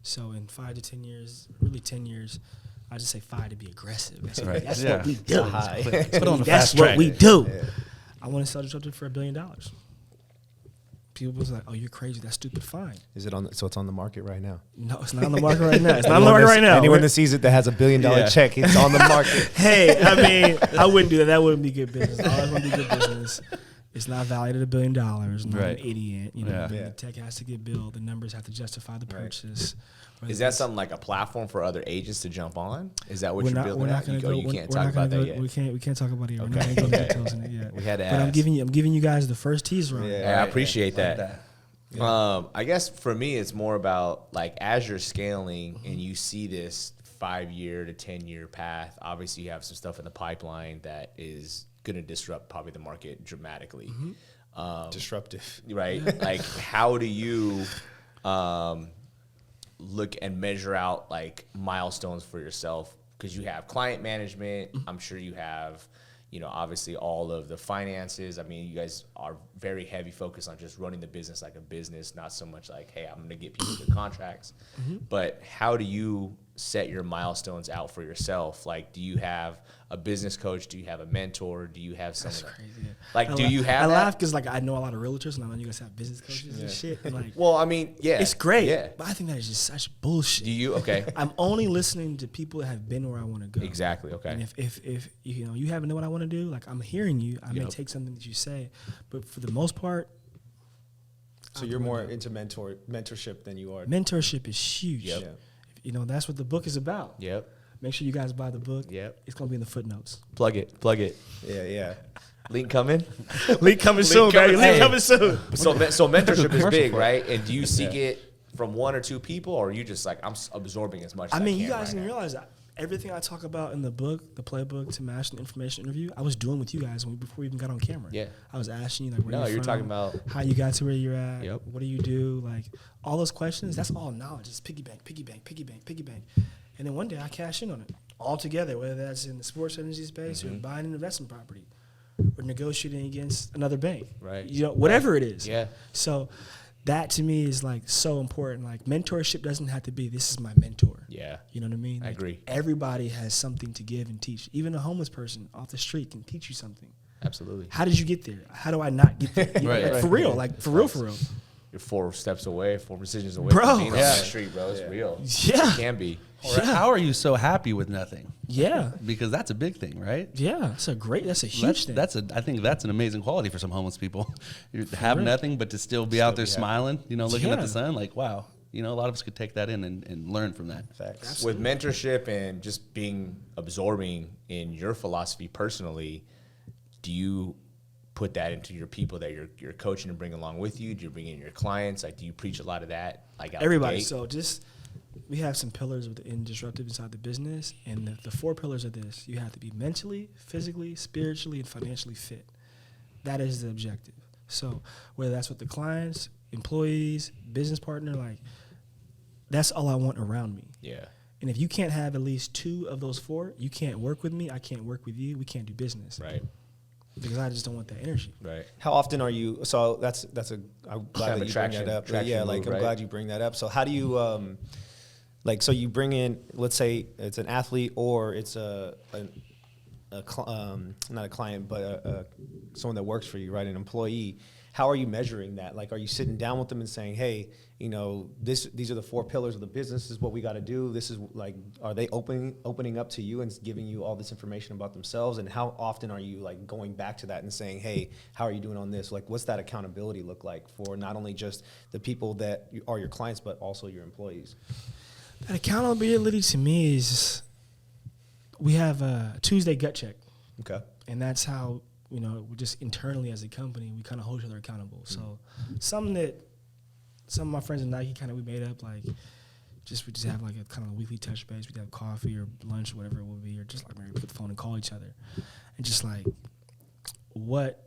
So in 5 to 10 years, really 10 years, I just say 5 to be aggressive. That's,
Right.
that's
Yeah.
what we do.
Put it on the
That's
fast
what
track.
we do.
Yeah.
I want to sell Disruptive for $1 billion. People was like, "Oh, you're crazy. That's stupid." Fine.
Is it on? So it's on the market right now.
No, it's not on the market right now. It's not on the market right now.
Anyone that sees it that has $1 billion check, it's on the market.
Hey, I mean, I wouldn't do that. That wouldn't be good business. All that's gonna be good business. It's not valued at $1 billion. I'm not
Right.
an idiot.
Yeah.
The tech has to get built. The numbers have to justify the purchase.
Is that something like a platform for other agents to jump on? Is that what you're building?
We're not
out?
going to go.
You can't
we're
talk
not gonna
about that
go,
yet.
We can't talk about it. We're not going to go into details in it yet.
We had to
But I'm
ask.
giving you guys the first teaser on it.
Yeah, I appreciate
Like
that. I guess for me, it's more about like as you're scaling and you see this 5-year to 10-year path. Obviously, you have some stuff in the pipeline that is going to disrupt probably the market dramatically.
Disruptive.
Right? Like, how do you look and measure out like milestones for yourself? Because you have client management. I'm sure you have, obviously all of the finances. I mean, you guys are very heavy focused on just running the business like a business, not so much like, hey, I'm going to get people good contracts. But how do you set your milestones out for yourself? Like, do you have a business coach? Do you have a mentor? Do you have someone?
Crazy.
Like, do you have
I
that?
laugh because like I know a lot of realtors and I know you guys have business coaches and shit. And like,
Well, I mean, yeah.
it's great.
Yeah.
But I think that is just such bullshit.
Do you? Okay.
I'm only listening to people that have been where I want to go.
Exactly. Okay.
And if you haven't know what I want to do, like I'm hearing you, I may
Yep.
take something that you say, but for the most part,
So you're more into mentorship than you are.
mentorship is huge.
Yep.
Yeah.
That's what the book is about.
Yep.
Make sure you guys buy the book.
Yep.
It's gonna be in the footnotes.
Plug it.
Yeah.
Link coming.
Link coming soon, baby. Link coming soon.
So mentorship is
Commercial
big,
for it.
right? And do you seek it from 1 or 2 people, or are you just like, I'm absorbing as much as
I mean,
I
you
can
guys
right
didn't
now?
realize that everything I talk about in the book, the playbook to master the information interview, I was doing with you guys before we even got on camera.
Yeah.
I was asking you like, where
No,
you're
you're
from,
talking about-
how you got to where you're at.
Yep.
What do you do? Like all those questions. That's all knowledge. It's piggy bank. And then one day I cash in on it all together, whether that's in the sports energy space or buying an investment property or negotiating against another bank.
Right.
Whatever it is.
Yeah.
So that to me is like so important. Like mentorship doesn't have to be this is my mentor.
Yeah.
You know what I mean?
I
Like,
agree.
Everybody has something to give and teach. Even a homeless person off the street can teach you something.
Absolutely.
How did you get there? How do I not get there? You know,
Right.
like, for real, like for real.
You're 4 steps away, 4 decisions away
Bro.
from being on
Yeah.
that street, bro. It's real.
Yeah.
It can be.
Or how are you so happy with nothing?
Yeah.
Because that's a big thing, right?
Yeah. That's a huge thing.
I think that's an amazing quality for some homeless people. You have nothing, but to still be out there smiling, looking at
Yeah.
the sun, like, wow. A lot of us could take that in and learn from that.
Facts.
With mentorship and just absorbing in your philosophy personally, do you put that into your people that you're coaching and bring along with you? Do you bring in your clients? Like, do you preach a lot of that? Like, out the
Everybody.
gate?
So we have some pillars in Disruptive inside the business, and the 4 pillars of this, you have to be mentally, physically, spiritually, and financially fit. That is the objective. So whether that's with the clients, employees, business partner, like that's all I want around me.
Yeah.
And if you can't have at least 2 of those 4, you can't work with me, I can't work with you, we can't do business.
Right.
Because I just don't want that energy.
Right.
How often are you? So I'm glad
Kind of
that
a
you bring
traction-
that up.
traction
Yeah,
move,
like I'm
right?
glad you bring that up. So how do you, so you bring in, let's say it's an athlete or it's not a client, but someone that works for you, right? An employee. How are you measuring that? Like, are you sitting down with them and saying, hey, these are the 4 pillars of the business. This is what we got to do. This is like, are they opening up to you and giving you all this information about themselves? And how often are you like going back to that and saying, hey, how are you doing on this? Like, what's that accountability look like for not only just the people that are your clients, but also your employees?
That accountability to me is we have a Tuesday gut check.
Okay.
And that's how, we just internally as a company, we kind of hold each other accountable. So something that some of my friends in Nike we made up, like we just have like a kind of a weekly touch base. We'd have coffee or lunch or whatever it would be, or just like maybe put the phone and call each other. And just like, what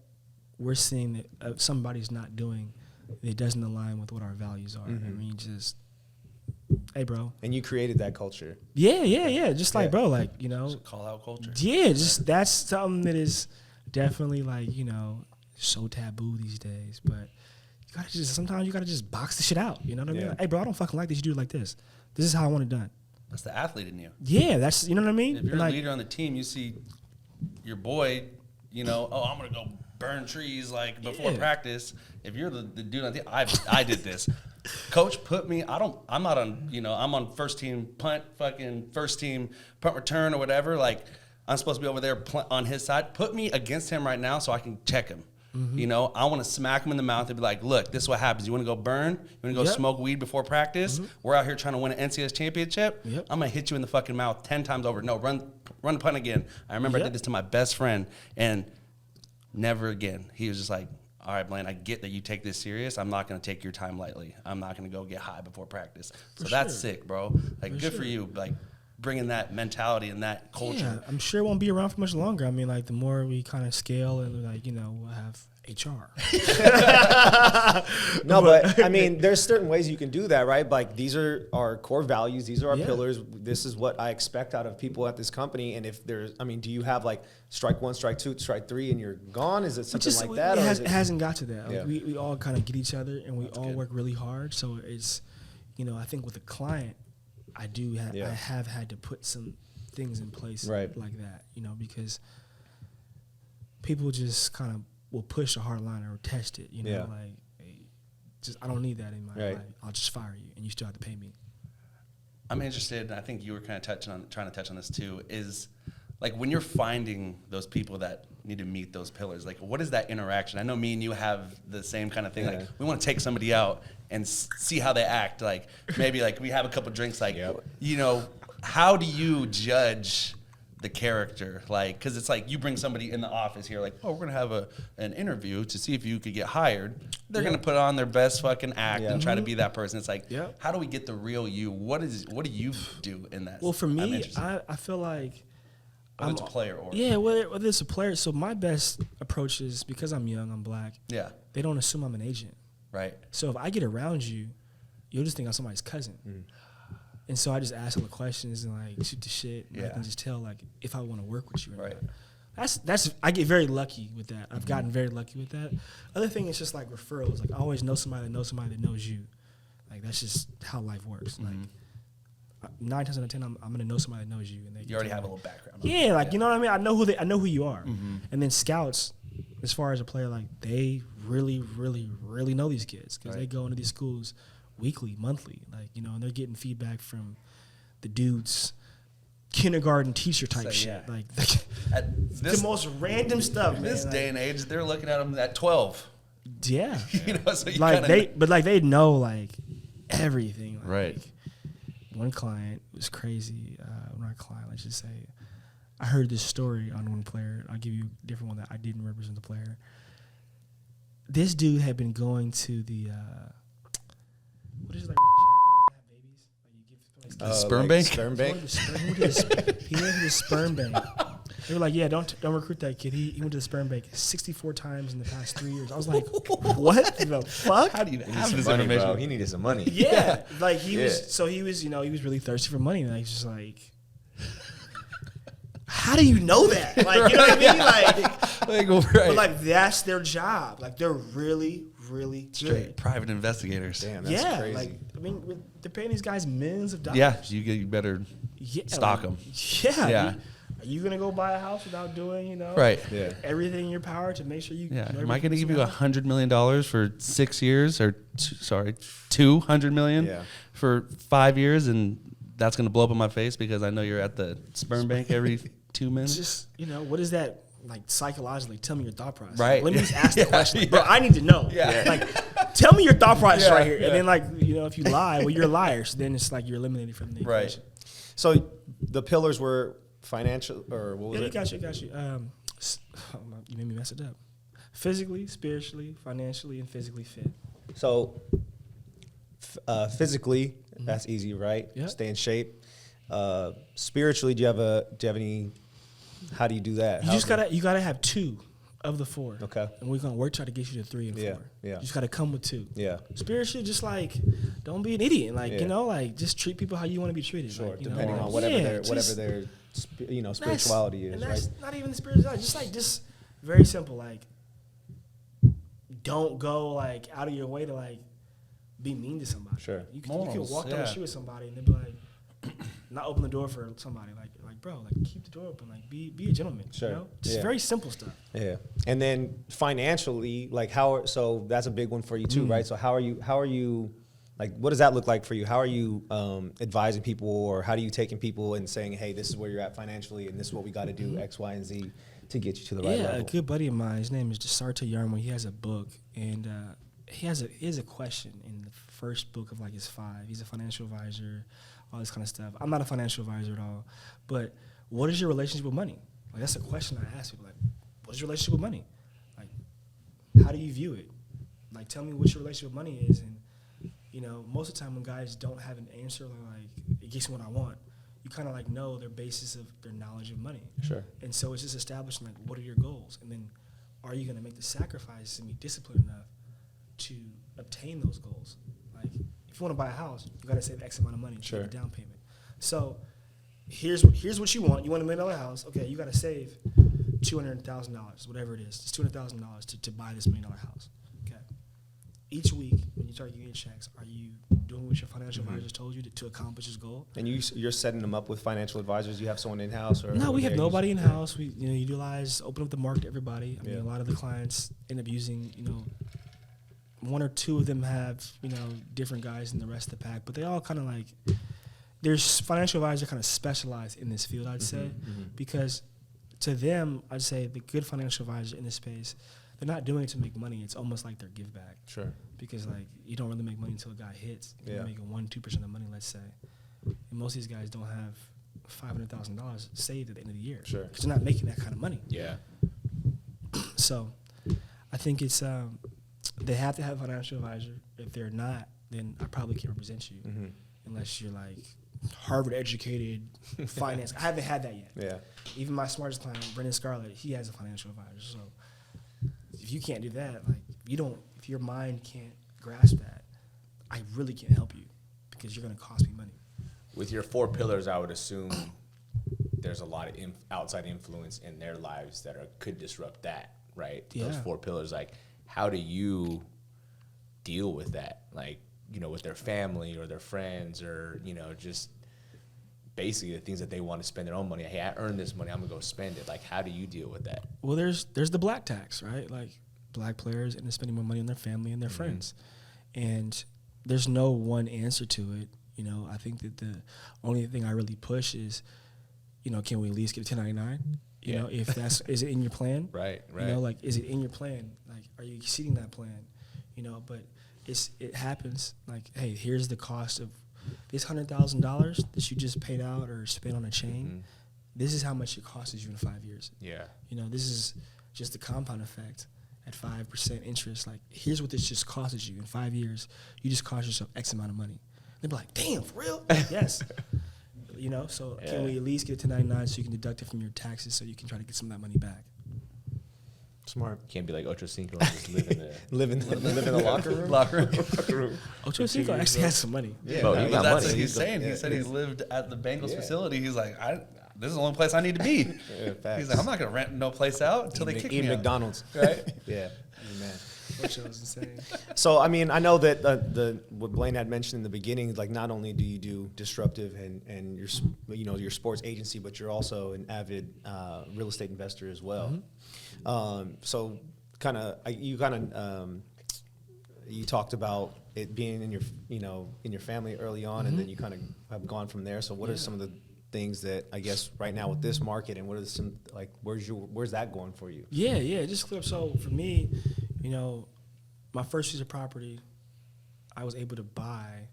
we're seeing that somebody's not doing, it doesn't align with what our values are. I mean, just, hey, bro.
And you created that culture.
Yeah. Just like, bro, like, you know.
Call out culture.
Yeah, just that's something that is definitely like, you know, so taboo these days. But sometimes you gotta just box the shit out. You know what I mean? Like, hey, bro, I don't fucking like this. You do it like this. This is how I want it done.
That's the athlete in you.
Yeah, that's, you know what I mean?
If you're
like,
a leader on the team, you see your boy, you know, oh, I'm gonna go burn trees like before practice. If you're the dude on the team, I did this. Coach put me. I'm not on. You know, I'm on first team punt, fucking first team punt return or whatever. Like I'm supposed to be over there on his side. Put me against him right now so I can check him. You know, I want to smack him in the mouth and be like, look, this is what happens. You want to go burn? You want to go smoke weed before practice? We're out here trying to win an NCS championship. I'm going to hit you in the fucking mouth 10 times over. No, run the punt again. I remember I did this to my best friend, and never again. He was just like, all right, Blaine, I get that you take this serious. I'm not going to take your time lightly. I'm not going to go get high before practice. So that's sick, bro. Like, good for you. Like, bringing that mentality and that culture.
Yeah, I'm sure it won't be around for much longer. I mean, like, the more we kind of scale and, like, you know, we'll have HR.
No, but I mean, there's certain ways you can do that, right? Like, these are our core values. These are our pillars. This is what I expect out of people at this company. And if there's, I mean, do you have like strike one, strike two, strike three, and you're gone? Is it something like that?
It hasn't got to that. Like, we all kind of get each other, and we all work really hard. So it's, you know, I think with a client, I have had to put some things in place like that, you know, because people just kind of will push a hard line or test it, you know, like, hey, just I don't need that in my life. I'll just fire you, and you still have to pay me.
I'm interested, and I think you were kind of trying to touch on this too, is like when you're finding those people that need to meet those pillars, like what is that interaction? I know me and you have the same kind of thing. Like we want to take somebody out and see how they act. Like maybe like we have a couple drinks. Like you know, how do you judge the character? Like, because it's like you bring somebody in the office here, like, oh, we're gonna have an interview to see if you could get hired. They're gonna put on their best fucking act and try to be that person. It's like, how do we get the real you? What do you do in that?
Well, for me, I feel like.
Whether it's a player or
whether it's a player. So my best approach is, because I'm young, I'm black.
Yeah,
they don't assume I'm an agent.
Right.
So if I get around you, you'll just think I'm somebody's cousin. And so I just ask all the questions and like shoot the shit. And I can just tell like if I want to work with you or not. That's I get very lucky with that. I've gotten very lucky with that. Other thing is just like referrals. Like I always know somebody that knows somebody that knows you. Like that's just how life works. Like 9 times out of 10, I'm gonna know somebody that knows you, and
you already have a little background.
Yeah, like you know what I mean. I know who you are, and then scouts, as far as a player, like they really, really, really know these kids because they go into these schools weekly, monthly, like you know, and they're getting feedback from the dudes, kindergarten teacher type shit, like the most random stuff.
In this day and age, they're looking at them at 12.
Yeah,
you know, so you
like they know like everything, like,
right.
One client was crazy. Not a client, let's just say. I heard this story on one player. I'll give you a different one that I didn't represent the player. This dude had been going to the what is it, like when you jack off and have babies?
The sperm bank?
Sperm bank?
He went to the sperm bank. They were like, yeah, don't recruit that kid. He went to the sperm bank 64 times in the past 3 years. I was like, what the fuck?
How do you have this
Money,
information?
bro. He needed some money.
Yeah, like he was, you know, he was really thirsty for money, and I was just like, how do you know that? Like, you know what I mean? Like, but like that's their job. Like they're really, really good.
Private investigators.
Damn, that's crazy.
Like I mean, they're paying these guys millions of dollars.
Yeah, you better stock them.
Yeah. Are you gonna go buy a house without doing, you know, everything in your power to make sure you?
Yeah. Am I gonna give you $100 million for 6 years, or $200 million for 5 years, and that's gonna blow up in my face because I know you're at the sperm bank every 2 minutes?
Just, you know, what is that like psychologically? Tell me your thought process.
Right.
Let me just ask the question, bro. I need to know. Like, tell me your thought process right here, and then like, you know, if you lie, well, you're a liar. So then it's like you're eliminated from the equation.
So the pillars were financial, or what was it?
Got you. You made me mess it up. Physically, spiritually, financially, and physically fit.
So physically, that's easy, right?
Yeah.
Stay in shape. Spiritually, do you have any? How do you do that?
You gotta have two. Of the 4.
Okay.
And we're going to try to get you to 3 and 4.
Yeah.
You just got to come with 2.
Yeah.
Spirit shit, just like, don't be an idiot. Like,
Yeah.
you know, like, just treat people how you want to be treated.
Sure.
Like, you
Depending
know,
on
like,
whatever their spirituality is,
and
right?
that's not even the spirituality. Just very simple. Like, don't go like out of your way to like be mean to somebody.
Sure.
You can
Morals,
walk down the
yeah.
street with somebody and they'll be like, not open the door for somebody. Like, bro, like keep the door open. Like, be a gentleman.
Sure.
You know? Just
Yeah.
very simple stuff.
Yeah. And then financially, like so that's a big one for you too, right? So how are you, like, what does that look like for you? How are you advising people, or how do you taking people and saying, hey, this is where you're at financially and this is what we got to do, X, Y, and Z to get you to the right level?
A good buddy of mine, his name is Disruptor. He has a book, and he has a question in the first book of like his 5. He's a financial advisor, all this kind of stuff. I'm not a financial advisor at all, but what is your relationship with money? Like, that's a question I ask people. Like, what's your relationship with money? Like, how do you view it? Like, tell me what your relationship with money is. And you know, most of the time when guys don't have an answer, like it gets me what I want, you kind of like know their basis of their knowledge of money.
Sure.
And so it's just establishing like, what are your goals? And then are you going to make the sacrifice and be disciplined enough to obtain those goals? Like, if you want to buy a house, you got to save X amount of money to
Sure.
get a down payment. So here's what you want. You want $1 million house. Okay, you got to save $200,000, whatever it is. It's $200,000 to buy this $1 million house. Okay. Each week when you start getting your checks, are you doing what your financial advisors told you to accomplish this goal?
And you're setting them up with financial advisors? You have someone in-house? Or
No, we have
they're
nobody
using-
in-house. We utilize, open up the market to everybody. I mean,
Yeah.
a lot of the clients end up using, 1 or 2 of them have, different guys in the rest of the pack, but they all kind of like, there's financial advisors kind of specialize in this field, I'd say, because to them, I'd say the good financial advisors in this space, they're not doing it to make money. It's almost like their give back.
Sure.
Because like you don't really make money until a guy hits. You're
Yeah.
making 1-2% of money, let's say. And most of these guys don't have $500,000 saved at the end of the year.
Sure.
Because they're not making that kind of money.
Yeah.
So I think it's they have to have a financial advisor. If they're not, then I probably can't represent you unless you're like Harvard educated finance. I haven't had that yet.
Yeah.
Even my smartest client, Brendan Scarlett, he has a financial advisor. So if you can't do that, like if your mind can't grasp that, I really can't help you because you're going to cost me money.
With your 4 pillars, I would assume there's a lot of outside influence in their lives that could disrupt that, right?
Yeah.
Those 4 pillars, like, how do you deal with that? Like, with their family or their friends or, just basically the things that they want to spend their own money. Hey, I earned this money, I'm going to go spend it. Like, how do you deal with that?
Well, there's the black tax, right? Like black players end up spending more money on their family and their friends. And there's no one answer to it. I think that the only thing I really push is, can we at least get a 1099? If that's, is it in your plan?
Right.
Like, is it in your plan? Like, are you exceeding that plan? But it happens. Like, hey, here's the cost of this $100,000 that you just paid out or spent on a chain. This is how much it costs you in 5 years.
Yeah.
This is just the compound effect at 5% interest. Like, here's what this just costs you in 5 years. You just cost yourself X amount of money. They'd be like, damn, for real? Yes. So can we at least get a 1099 so you can deduct it from your taxes so you can try to get some of that money back?
Smart.
Can't be like Ocho Cinco and just live in the
Live in the locker room.
Ocho Cinco actually has some money.
Yeah.
Bro, you got
That's
money.
what he's saying. He said he lived at the Bengals facility. He's like, this is the only place I need to be.
Facts.
He's like, I'm not going to rent no place out until they kick me
Eating
out.
McDonald's.
Right?
Yeah. Man.
Ocho is insane.
So, I mean, I know that what Blaine had mentioned in the beginning, like not only do you do Disruptive and your sports agency, but you're also an avid real estate investor as well. So, you talked about it being in your family early on, and then you kind of have gone from there. So, what are some of the things that I guess right now with this market, and what are some like where's that going for you?
Yeah, just clear up. So for me, my first piece of property, I was able to buy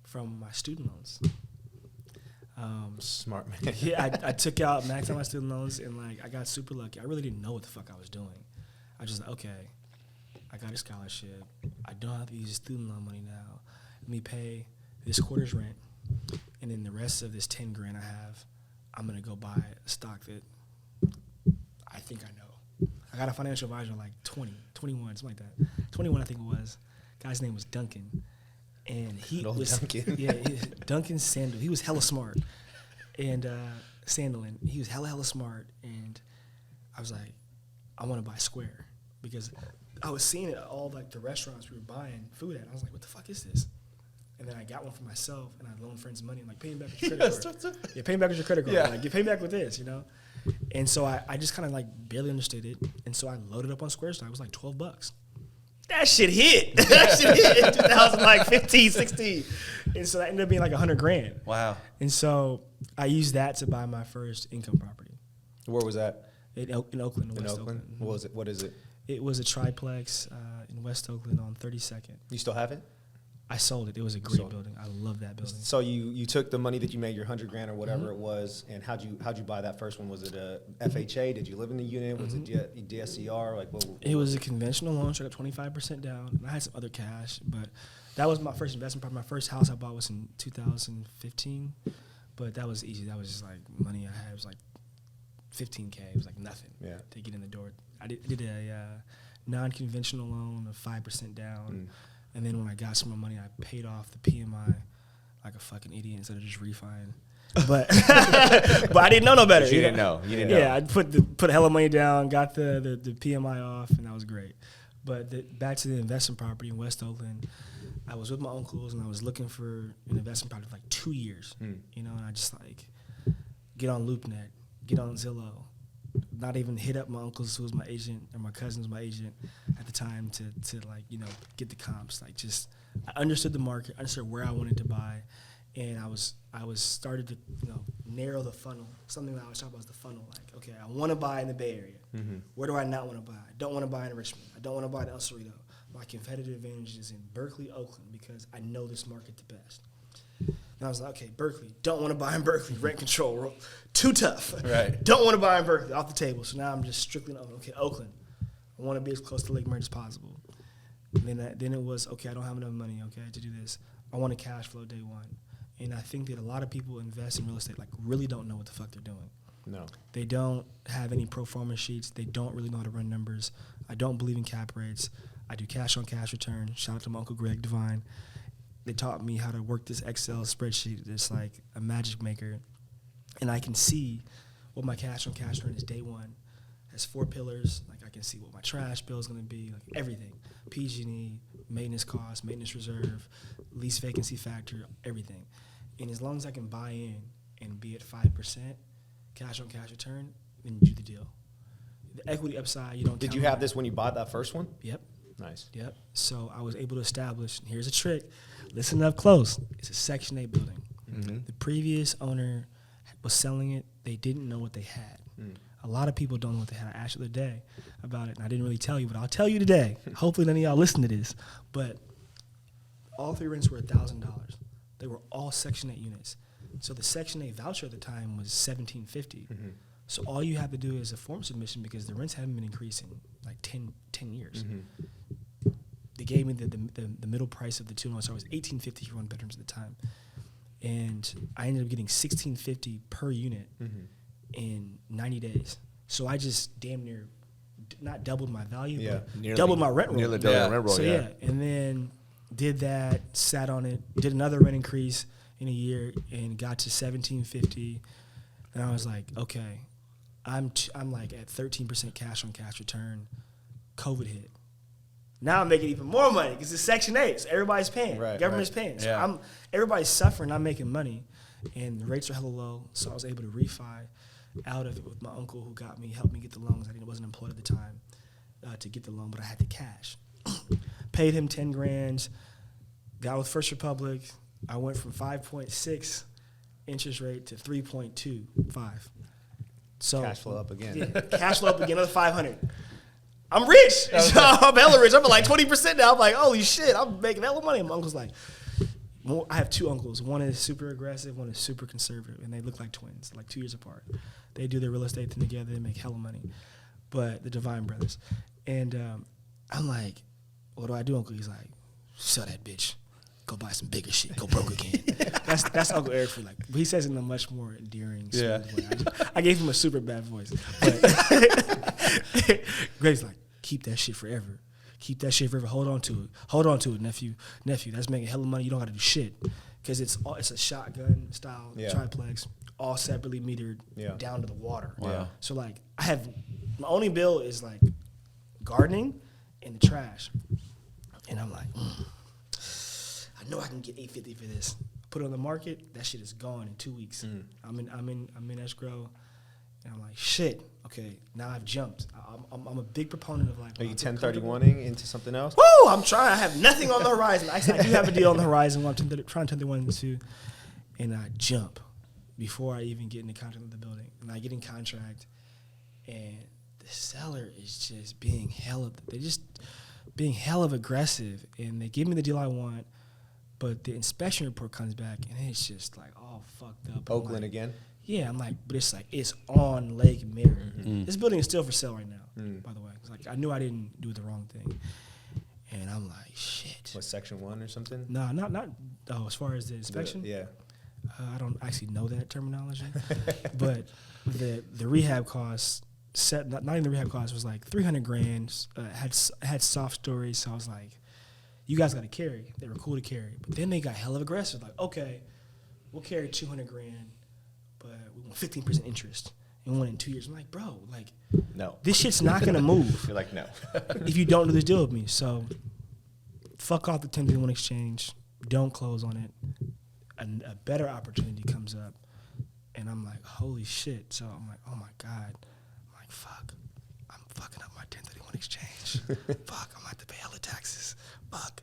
from my student loans.
Smart man.
Yeah, I took out max on my student loans, and like I got super lucky. I really didn't know what the fuck I was doing. I was just like, okay, I got a scholarship. I don't have to use student loan money now. Let me pay this quarter's rent, and then the rest of this $10,000 I have, I'm gonna go buy a stock that I think I know. I got a financial advisor like 20, 21, something like that. 21, I think it was. Guy's name was Duncan. And he
Good old
was,
Duncan.
Duncan Sandel. He was hella smart. And Sandelin, he was hella smart. And I was like, I want to buy Square. Because I was seeing it at all like the restaurants we were buying food at. I was like, what the fuck is this? And then I got one for myself, and I loaned friends money. I'm like, pay me back with your credit card. Yeah, pay me back with your credit card.
Yeah.
Like, you pay me back with this, you know? And so I just kind of like barely understood it. And so I loaded up on Square Stock. It was like $12. That shit hit. That shit hit in 2015, 16. And so that ended up being like $100,000.
Wow.
And so I used that to buy my first income property
Where was that?
in Oakland,
In
West
Oakland?
Oakland.
What was it? What is it?
It was a triplex in West Oakland on 32nd.
You still have it?
I sold it. It was a great
Sold it.
building. I love that building.
So you took the money that you made, your $100,000 or whatever it was, and how'd you buy that first one? Was it a FHA? Did you live in the unit? Was it DSCR? Like what?
It was a conventional loan, so I got 25% down. And I had some other cash, but that was my first investment. Probably my first house I bought was in 2015, but that was easy. That was just like money I had. It was like $15K. It was like nothing to get in the door. I did a non-conventional loan of 5% down. And then when I got some more money, I paid off the PMI like a fucking idiot instead of just refining. But but I didn't know no better.
You didn't know. You didn't know.
Yeah, I put a hella money down, got the PMI off, and that was great. But back to the investment property in West Oakland, I was with my uncles, and I was looking for an investment property for like 2 years. You know, and I just like get on LoopNet, get on Zillow, not even hit up my uncles who was my agent or my cousin was my agent at the time to like, you know, get the comps. Like just I understood the market, understood where I wanted to buy, and I was started to, you know, narrow the funnel. Something that I was talking about was the funnel. Like, okay, I want to buy in the Bay Area. Where do I not want to buy? I don't want to buy in Richmond. I don't want to buy in El Cerrito. My competitive advantage is in Berkeley, Oakland, because I know this market the best. And I was like, okay, Berkeley, don't want to buy in Berkeley, rent control, too tough.
Right.
Don't want to buy in Berkeley, off the table. So now I'm just strictly, okay, Oakland. I want to be as close to Lake Merritt as possible. And then it was, okay, I don't have enough money, okay, to do this. I want to cash flow day one. And I think that a lot of people invest in real estate, like, really don't know what the fuck they're doing.
No.
They don't have any pro forma sheets. They don't really know how to run numbers. I don't believe in cap rates. I do cash on cash return. Shout out to my Uncle Greg Devine. They taught me how to work this Excel spreadsheet. It's like a magic maker. And I can see what my cash on cash return is day one. It has 4 pillars. Like I can see what my trash bill is going to be, like everything. PG&E, maintenance cost, maintenance reserve, lease vacancy factor, everything. And as long as I can buy in and be at 5% cash on cash return, then you do the deal. The equity upside, you don't
Did
count
you
on
have
that.
this when you bought that first one?
Yep.
Nice.
Yep. So I was able to establish, and here's a trick. Listen up close. It's a Section 8 building. The previous owner was selling it. They didn't know what they had. A lot of people don't know what they had. I asked you the other day about it, and I didn't really tell you, but I'll tell you today. Hopefully none of y'all listen to this. But all 3 rents were $1,000. They were all Section 8 units. So the Section 8 voucher at the time was $1,750. So all you have to do is a form submission because the rents haven't been increasing like 10 years. They gave me the middle price of the 2 months. So it was $1,850 for 1 bedrooms at the time. And I ended up getting $1,650 per unit in 90 days. So I just damn near not doubled my value, but doubled my rent roll.
Nearly double the rent roll,
So
yeah.
and then did that, sat on it, did another rent increase in a year, and got to $1,750. And I was like, okay, I'm like at 13% cash on cash return. COVID hit. Now I'm making even more money because it's Section 8, so everybody's paying.
Right,
Government's
right.
paying. So
Yeah.
everybody's suffering. I'm making money, and the rates are hella low. So I was able to refi out of it with my uncle who helped me get the loans. I wasn't employed at the time to get the loan, but I had the cash. Paid him $10,000. Got with First Republic. I went from 5.6 interest rate to 3.25. So
Cash flow up again.
yeah, cash flow up again, another 500. I'm rich. So I'm hella rich. I'm at like 20% now. I'm like, holy shit, I'm making hella money. And my uncle's like, I have 2 uncles. One is super aggressive, one is super conservative, and they look like twins, like 2 years apart. They do their real estate thing together. They make hella money. But the Divine brothers. And I'm like, what do I do, Uncle? He's like, sell that bitch. Go buy some bigger shit. Go broke again. And That's Uncle Eric for like. But he says it in a much more endearing, smooth
Yeah.
way. I gave him a super bad voice. But Greg's like, keep that shit forever. Keep that shit forever. Hold on to it. Hold on to it, nephew. Nephew, that's making hella money. You don't got to do shit because it's a shotgun style triplex, all separately metered down to the water.
Wow.
So like, I have my only bill is like gardening and the trash, and I'm like, I know I can get $850 for this. Put it on the market, that shit is gone in 2 weeks. I'm in escrow, and I'm like, shit. Okay, now I've jumped. I'm a big proponent of like.
Are you 1031ing into something else?
Woo! I'm trying. I have nothing on the horizon. I do have a deal on the horizon. I'm trying to 1031 into, and I jump before I even get into contract with the building, and I get in contract, and the seller is just being hella aggressive, and they give me the deal I want, but the inspection report comes back, and it's just like all fucked up.
Oakland again?
Yeah, I'm like, but it's like, it's on Lake Merritt. This building is still for sale right now, by the way. It's like, I knew I didn't do the wrong thing. And I'm like, shit.
What, section 1 or something?
No, not as far as the inspection. I don't actually know that terminology. But the rehab costs, not even the rehab costs, was like $300,000. Had soft stories, so I was like, you guys got to carry. They were cool to carry. But then they got hella aggressive. Like, okay, we'll carry $200,000, but we want 15% interest. And we want it in 2 years. I'm like, bro, like,
No.
this shit's not going to move.
You're like, no.
If you don't do this deal with me. So fuck off the 1031 exchange. Don't close on it. A better opportunity comes up. And I'm like, holy shit. So I'm like, oh my God. I'm like, fuck. I'm fucking up my 1031 exchange. Fuck, I'm going to have to pay hella taxes. Fuck.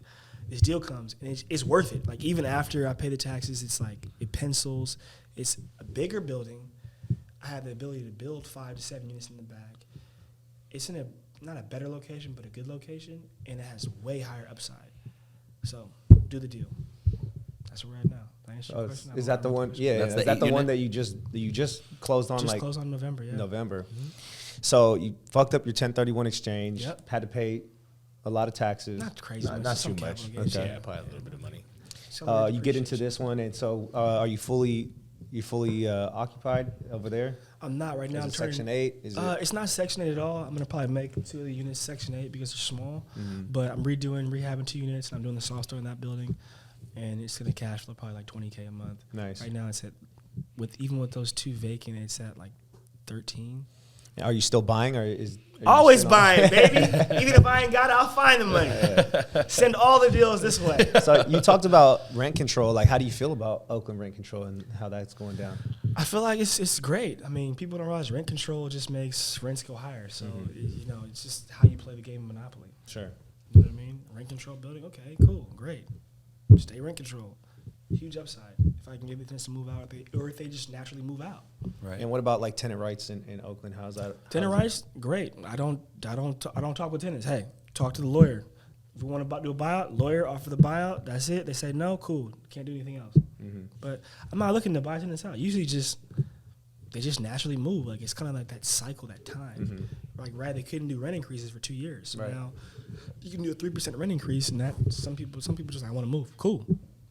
This deal comes, and it's worth it. Like, even after I pay the taxes, it's like, it pencils. It's a bigger building. I have the ability to build 5 to 7 units in the back. It's in not a better location, but a good location, and it has way higher upside. So, do the deal. That's where we're at now. Thanks for your question.
Is that the one? Yeah,
That's
is
the
that the
8
one
unit?
that you just closed on?
Just
like
closed on November, yeah.
November. So you fucked up your 1031 exchange.
Yep.
Had to pay a lot of taxes.
Not crazy.
Not
much,
too
some
much.
capital gains.
Okay.
Yeah, probably a little bit of money.
You get into this one, and so are you fully occupied over there?
I'm not right now.
Is
I'm
it Section
turning,
8? Is it?
It's not Section 8 at all. I'm gonna probably make 2 of the units Section 8 because they're small. But I'm rehabbing 2 units, and I'm doing the soft store in that building, and it's gonna cash flow probably like $20K a month.
Nice.
Right now it's at even with those 2 vacant, it's at like 13.
Are you still buying, or is? Are you
Always
still on-
buying, baby. Even if I ain't got it, I'll find the money. Send all the deals this way.
So you talked about rent control. Like, how do you feel about Oakland rent control and how that's going down?
I feel like it's great. I mean, people don't realize rent control just makes rents go higher. So, it's just how you play the game of Monopoly.
Sure.
You know what I mean? Rent control building, okay, cool, great. Stay rent control. Huge upside. If I can get the tenants to move out, or if they just naturally move out.
Right.
And what about like tenant rights in Oakland? How's that?
Tenant rights, great. I don't talk with tenants. Hey, talk to the lawyer. If we want to do a buyout, lawyer offer the buyout. That's it. They say no, cool. Can't do anything else. But I'm not looking to buy tenants out. Usually, they just naturally move. Like, it's kind of like that cycle, that time. Like, they couldn't do rent increases for 2 years. So now you can do a 3% rent increase, and that some people just like, I want to move. Cool.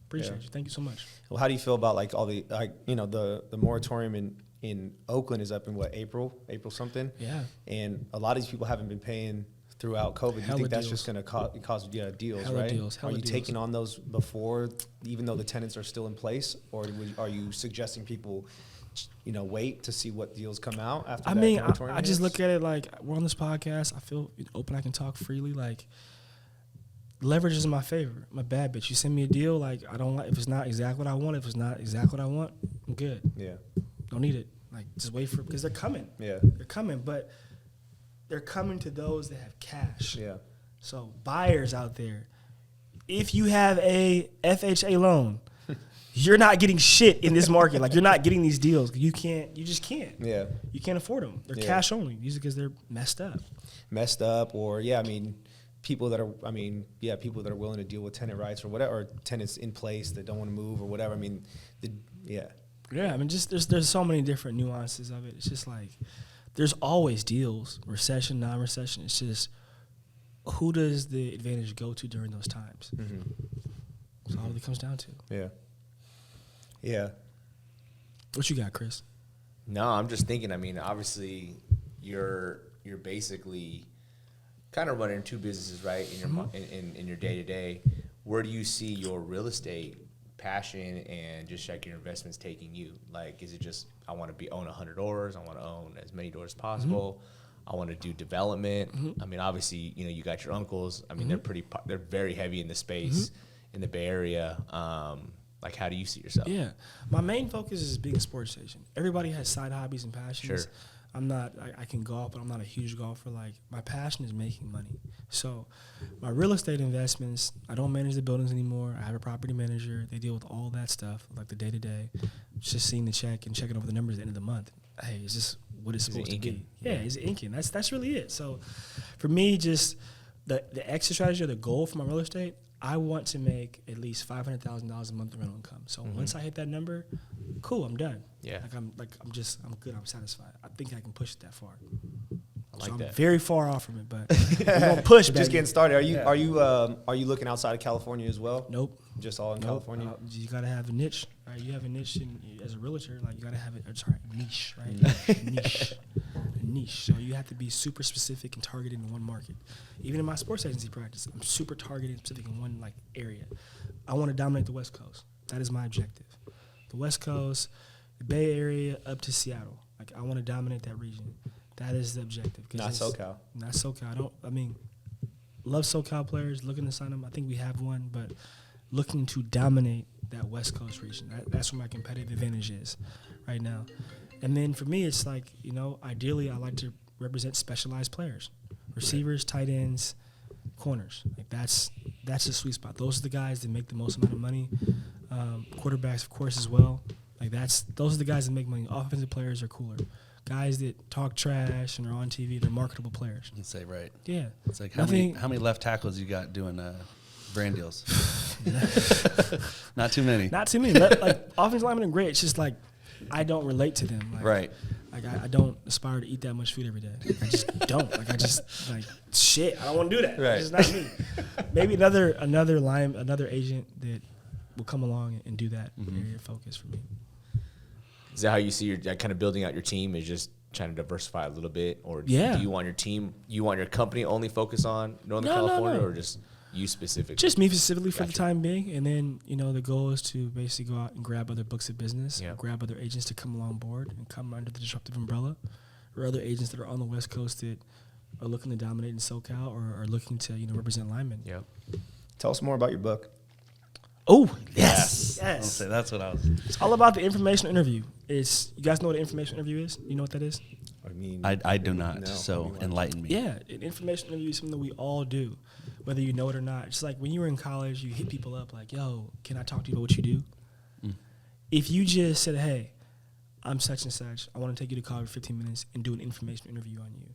Appreciate you. Thank you so much.
Well, how do you feel about like all the the moratorium in Oakland is up in what, April something?
Yeah.
And a lot of these people haven't been paying throughout COVID. Do you
Hella
think that's
deals.
just going to cause deals,
Hella
right?
deals,
Are
hella
you
deals.
taking on those before, even though the tenants are still in place, or are you suggesting people, wait to see what deals come out after?
I
that
mean,
moratorium
I just
hits?
look at it like, we're on this podcast. I feel open. I can talk freely. Like, leverage is in my favor. I'm a bad bitch. You send me a deal, like, I don't like, if it's not exactly what I want, if it's not exactly what I want, I'm good.
Yeah.
Don't need it. Like, just wait for it, because they're coming.
Yeah.
They're coming, but they're coming to those that have cash.
Yeah.
So buyers out there, if you have a FHA loan, you're not getting shit in this market. Like, you're not getting these deals. You just can't.
Yeah.
You can't afford them. They're
Yeah.
cash only, usually because they're messed up.
Or people that are willing to deal with tenant rights or whatever, or tenants in place that don't want to move or whatever. I mean,
Yeah, I mean, just there's so many different nuances of it. It's just like, there's always deals, recession, non-recession. It's just, who does the advantage go to during those times? That's all it really comes down to.
Yeah. Yeah.
What you got, Chris?
No, I'm just thinking. I mean, obviously, you're basically kind of running 2 businesses, right? In your in your day to day. Where do you see your real estate passion and just like your investments taking you? Like, is it just I want to own 100 doors? I want to own as many doors as possible. I want to do development. I mean, obviously, you know, you got your uncles. I mean, they're very heavy in the space in the Bay Area. Like, how do you see yourself?
Yeah, my main focus is being a sports station. Everybody has side hobbies and passions.
Sure.
I'm not. I can golf, but I'm not a huge golfer. Like, my passion is making money. So, my real estate investments, I don't manage the buildings anymore. I have a property manager. They deal with all that stuff, like the day to day. Just seeing the check and checking over the numbers at the end of the month. Hey, is this what it's supposed to be? Yeah, is it inking? That's really it. So, for me, just the exit strategy or the goal for my real estate, I want to make at least $500,000 a month in rental income. So once I hit that number, cool, I'm done.
Yeah.
I'm good. I'm satisfied. I think I can push it that far.
I like
I'm
that.
very far off from it, but we're gonna push.
Just
baby.
getting started. Are you looking outside of California as well?
Nope.
Just all in
Nope.
California?
You gotta have a niche, right? You have a niche as a realtor, like you gotta have niche, right? niche. So you have to be super specific and targeted in one market. Even in my sports agency practice, I'm super targeted and specific in one like area. I want to dominate the West Coast. That is my objective. The West Coast, the Bay Area, up to Seattle. Like, I want to dominate that region. That is the objective.
Not SoCal.
Not SoCal. Love SoCal players, looking to sign them. I think we have one, but looking to dominate that West Coast region. That's where my competitive advantage is right now. And then for me, it's like, you know, ideally I like to represent specialized players, receivers, tight ends, corners. Like that's the sweet spot. Those are the guys that make the most amount of money. Quarterbacks, of course, as well. Like those are the guys that make money. Offensive players are cooler. Guys that talk trash and are on TV, they're marketable players.
You say right.
Yeah.
It's like how many left tackles you got doing brand deals? Not too many.
Not too many. Like offensive linemen are great. It's just like I don't relate to them. Like,
Right.
Like I don't aspire to eat that much food every day. I just don't. Like I just shit. I don't want to do that.
Right.
It's just not me. Maybe another agent that will come along and do that area of focus for me.
Is that how you see your kind of building out your team? Is just trying to diversify a little bit, or
Yeah.
do you want your company only focus on Northern California,
no.
or just you specifically?
Just me specifically for the
Gotcha.
time being, and then the goal is to basically go out and grab other books of business,
Yeah.
grab other agents to come along board and come under the Disruptive umbrella, or other agents that are on the West Coast that are looking to dominate in SoCal or are looking to represent linemen.
Yep.
Tell us more about your book.
Oh yes,
I'll say that's what I was.
It's all about the informational interview. You guys know what an informational interview is? You know what that is?
I mean,
I do not.
No,
So enlighten me.
Yeah, an information interview is something that we all do, whether you know it or not. It's like when you were in college, you hit people up like, yo, can I talk to you about what you do? If you just said, hey, I'm such and such, I want to take you to college for 15 minutes and do an information interview on you.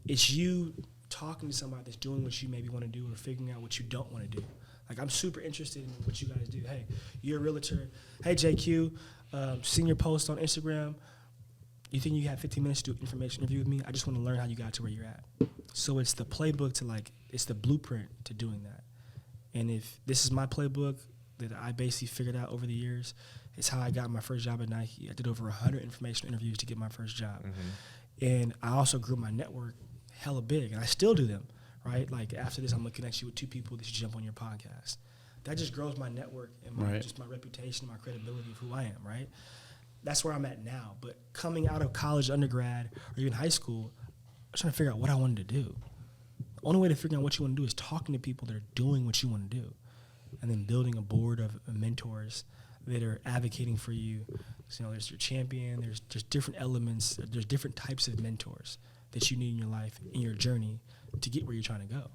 It's you talking to somebody that's doing what you maybe want to do or figuring out what you don't want to do. Like, I'm super interested in what you guys do. Hey, you're a realtor. Hey, JQ, seen your post on Instagram. You think you have 15 minutes to do an information interview with me? I just want to learn how you got to where you're at. So it's the playbook it's the blueprint to doing that. And if this is my playbook that I basically figured out over the years, it's how I got my first job at Nike. I did over 100 information interviews to get my first job. And I also grew my network hella big, and I still do them, right? Like, after this, I'm going to connect you with 2 people that should jump on your podcast. That just grows my network and just my reputation, my credibility of who I am, right? That's where I'm at now. But coming out of college, undergrad, or even high school, I was trying to figure out what I wanted to do. The only way to figure out what you want to do is talking to people that are doing what you want to do, and then building a board of mentors that are advocating for you. So, there's your champion, there's different elements, there's different types of mentors that you need in your life, in your journey, to get where you're trying to go.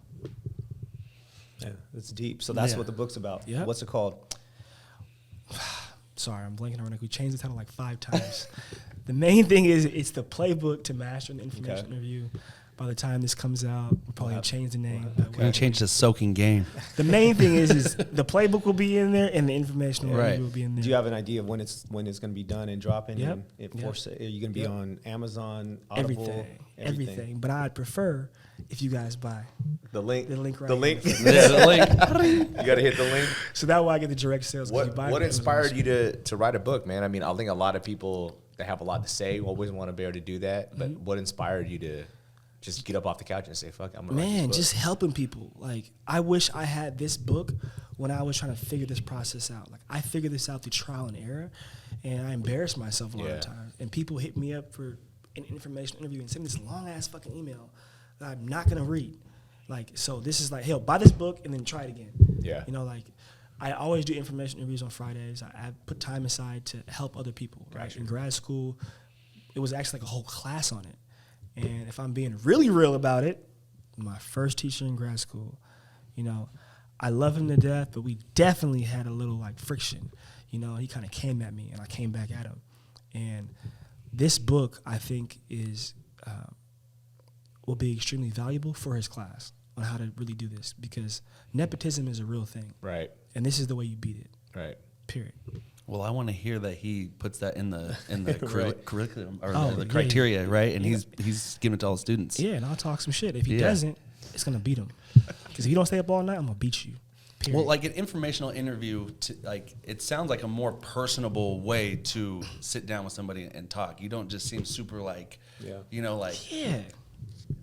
yeah, it's deep. So that's what the book's about.
Yeah.
What's it called?
Sorry, I'm blanking on it. We changed the title like 5 times. The main thing is it's the playbook to master an information interview. By the time this comes out, we'll probably have changed the name.
We're gonna change the soaking game.
The main thing is the playbook will be in there and the informational
Right.
will be in there.
Do you have an idea of when it's going to be done and dropping?
Yep.
And
Yep.
are you going to be on Amazon, Audible,
Everything. But I'd prefer if you guys buy
The link.
the link right
The
here.
link.
There's a link.
You got to hit the link.
So that way I get the direct sales. 'cause you buy
What
it,
inspired you to write a book, man? I mean, I think a lot of people that have a lot to say always want to be able to do that. But
Mm-hmm.
what inspired you to just get up off the couch and say, "Fuck, I'm gonna write this
Man,
book"?
just helping people. Like, I wish I had this book when I was trying to figure this process out. Like, I figured this out through trial and error, and I embarrassed myself a lot
Yeah.
of times. And people hit me up for an information interview and send me this long-ass fucking email that I'm not going to read. Like, so this is like, hell, buy this book and then try it again.
Yeah.
You know, like, I always do information interviews on Fridays. I put time aside to help other people. Right?
Gotcha.
In grad school, it was actually like a whole class on it. And if I'm being really real about it, my first teacher in grad school, you know, I love him to death, but we definitely had a little like friction. You know, he kind of came at me and I came back at him. And this book, I think, will be extremely valuable for his class on how to really do this, because nepotism is a real thing.
Right.
And this is the way you beat it,
Right.
period.
Well, I want to hear that he puts that in the curriculum or
Oh,
the
yeah,
criteria,
yeah.
right? And he's giving it to all the students.
Yeah, and I'll talk some shit. If he
Yeah.
doesn't, it's going to beat him. Because if you don't stay up all night, I'm going to beat you. Period.
Well, like an informational interview, it sounds like a more personable way to sit down with somebody and talk. You don't just seem super like, you know, like,
yeah.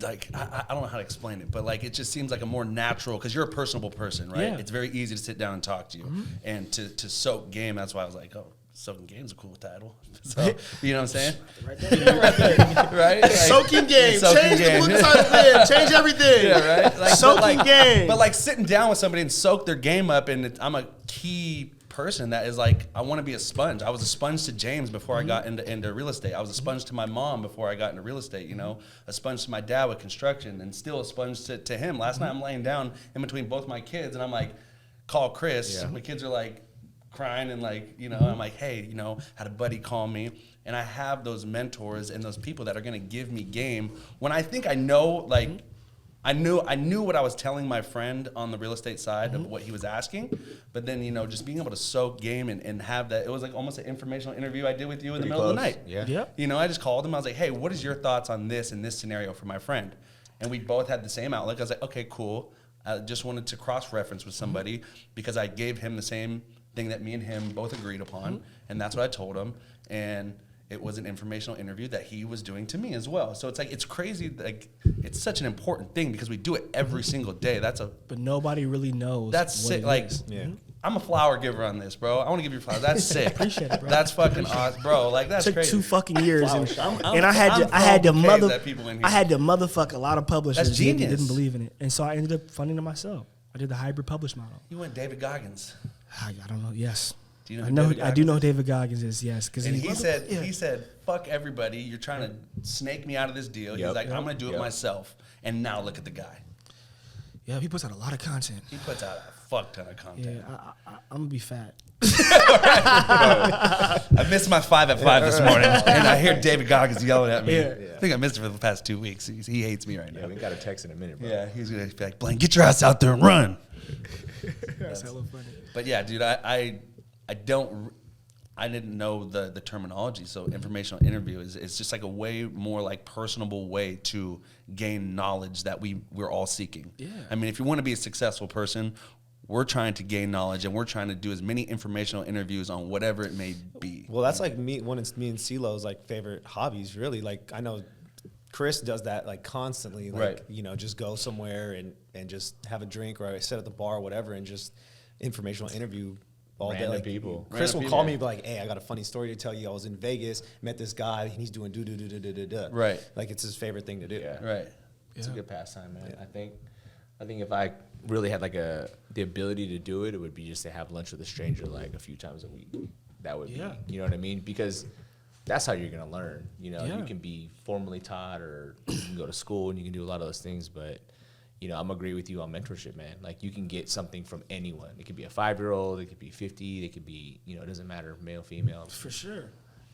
like I don't know how to explain it, but like it just seems like a more natural, because you're a personable person, right?
Yeah.
It's very easy to sit down and talk to you, and to soak game. That's why I was like, oh, soaking game's a cool title. So you know what I'm saying?
Right there.
Right? Like,
Soaking game.
soaking
Change
game.
the book title there. Change everything.
Yeah, right. Like,
Soaking game.
But like sitting down with somebody and soak their game up, and I'm a key person that is like, I want to be a sponge. I was a sponge to James before I got into real estate. I was a sponge to my mom before I got into real estate, you know, a sponge to my dad with construction, and still a sponge to him. Last night I'm laying down in between both my kids, and I'm like, call Chris.
Yeah.
My kids are like crying, and like, you know, I'm like, hey, you know, had a buddy call me. And I have those mentors and those people that are going to give me game when I think I know, like, I knew what I was telling my friend on the real estate side of what he was asking, but then, you know, just being able to soak game and have that, it was like almost an informational interview I did with you in the middle of the night.
Yeah.
Yep.
You know, I just called him. I was like, hey, what is your thoughts on this in this scenario for my friend? And we both had the same outlook. I was like, okay, cool. I just wanted to cross-reference with somebody because I gave him the same thing that me and him both agreed upon, and that's what I told him. And it was an informational interview that he was doing to me as well. So it's like, it's crazy. Like, it's such an important thing because we do it every single day.
But nobody really knows.
That's
what
sick.
it
Like,
is.
I'm a flower giver on this, bro. I want to give you flowers. That's sick.
Appreciate it, bro.
That's fucking awesome, bro. Like, that's
Took
crazy.
2 fucking years, and
I'm
I had to
throwing bouquets at people in here.
I had to motherfuck a lot of publishers.
That's
that
genius.
didn't believe in it, and so I ended up funding it myself. I did the hybrid publish model.
You went David Goggins.
I don't know. Yes,
Do you know
I
who
know.
David
I do know
Goggins
who David Goggins is. Yes, because
And he said, fuck everybody. You're trying to snake me out of this deal.
Yep.
He's like, I'm going to do it
Yep.
myself. And now look at the guy.
yeah, he puts out a lot of content.
He puts out a fuck ton of content.
Yeah, I'm gonna be fat.
I missed my 5 at 5 this morning. And I hear David Goggins yelling at me.
Yeah.
I think I missed it for the past 2 weeks. He hates me right now.
Yeah, we got a text in a minute, bro.
Yeah, he's going to be like, Blaine, get your ass out there and run.
That's hella funny.
But yeah, dude, I didn't know the terminology. So informational interview is just like a way more like personable way to gain knowledge that we're all seeking.
Yeah.
I mean, if you want to be a successful person, we're trying to gain knowledge, and we're trying to do as many informational interviews on whatever it may be.
Well, that's like me and CeeLo's like favorite hobbies, really. Like I know Chris does that like constantly. Like,
Right.
you know, just go somewhere and just have a drink or sit at the bar or whatever and just informational interview all
Random
day. Like,
people.
Chris
Random
will call
people.
me and be like, hey, I got a funny story to tell you. I was in Vegas, met this guy, and he's doing do.
Right.
Like it's his favorite thing to do.
Yeah.
Right.
It's a good pastime, man. I think if I really had like the ability to do it, it would be just to have lunch with a stranger like a few times a week. That would be, you know what I mean? Because that's how you're gonna learn. You know,
Yeah.
you can be formally taught, or you can go to school and you can do a lot of those things. But you know, I'm agree with you on mentorship, man. Like you can get something from anyone. It could be a 5-year-old, it could be 50, it could be, you know, it doesn't matter, male, female.
For sure.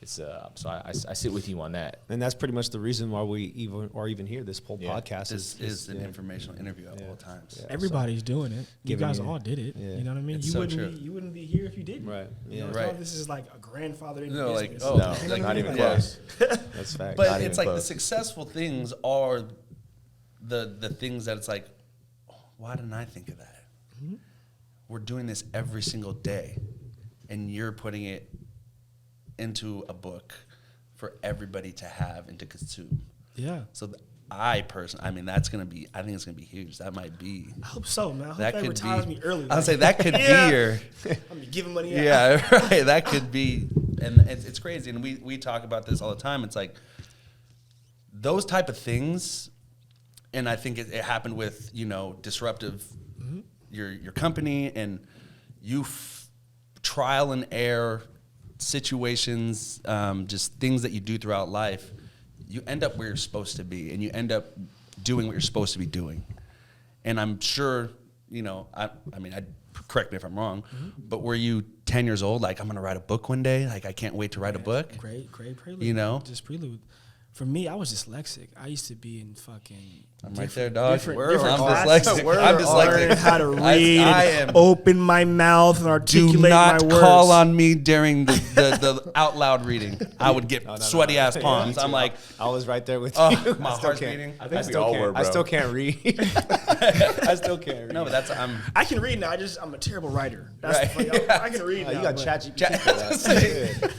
it's so I sit with you on that.
And that's pretty much the reason why we even here. This whole podcast
This is an informational interview at all times.
Yeah.
Everybody's doing it. You
Giving
guys
you-
all did it.
yeah.
You know what I mean?
It's
You
so
wouldn't
true.
be you wouldn't be here if you didn't.
Right.
You
Yeah.
know, it's
Right.
not- This is like a grandfather in
No, like,
business.
oh,
No,
You know what
not
I mean?
even
Like,
close.
That's fact.
But
Not
it's
even
like the
close.
successful things are the things that it's like, oh, why didn't I think of that?
Mm-hmm.
We're doing this every single day, and you're putting it into a book for everybody to have and to consume.
Yeah.
So I mean, that's gonna be. I think it's gonna be huge. That might be.
I hope so, man. I hope
That
that
could
retires
be.
me early.
I'll say that could
Yeah.
be your.
I'm be giving money out.
Yeah, right. That could be, and it's crazy. And we talk about this all the time. It's like those type of things, and I think it happened with disruptive, your company, and you trial and error situations, just things that you do throughout life. You end up where you're supposed to be, and you end up doing what you're supposed to be doing. And I'm sure, I mean, correct me if I'm wrong, but were you 10 years old, like, I'm going to write a book one day? Like, I can't wait to write a book?
Great prelude.
You know?
Just prelude. For me, I was dyslexic. I used to be in fucking.
I'm right there, dog.
different
I'm
classes.
dyslexic. I'm dyslexic.
Learning how to read,
I
and
am.
open my mouth and
Do
articulate
not
my words.
call on me during the out loud reading. I would get sweaty ass palms. I'm like,
I was right there with you.
oh, my
I still
heart's
can't-
beating.
I think we
still
all
can't-
were,
I
bro.
still can't read. I still can't read.
No, but
I can read now. I'm a terrible writer. That's
Right.
the funny. I can read
Oh,
now.
you got
but-
ChatGPT for that.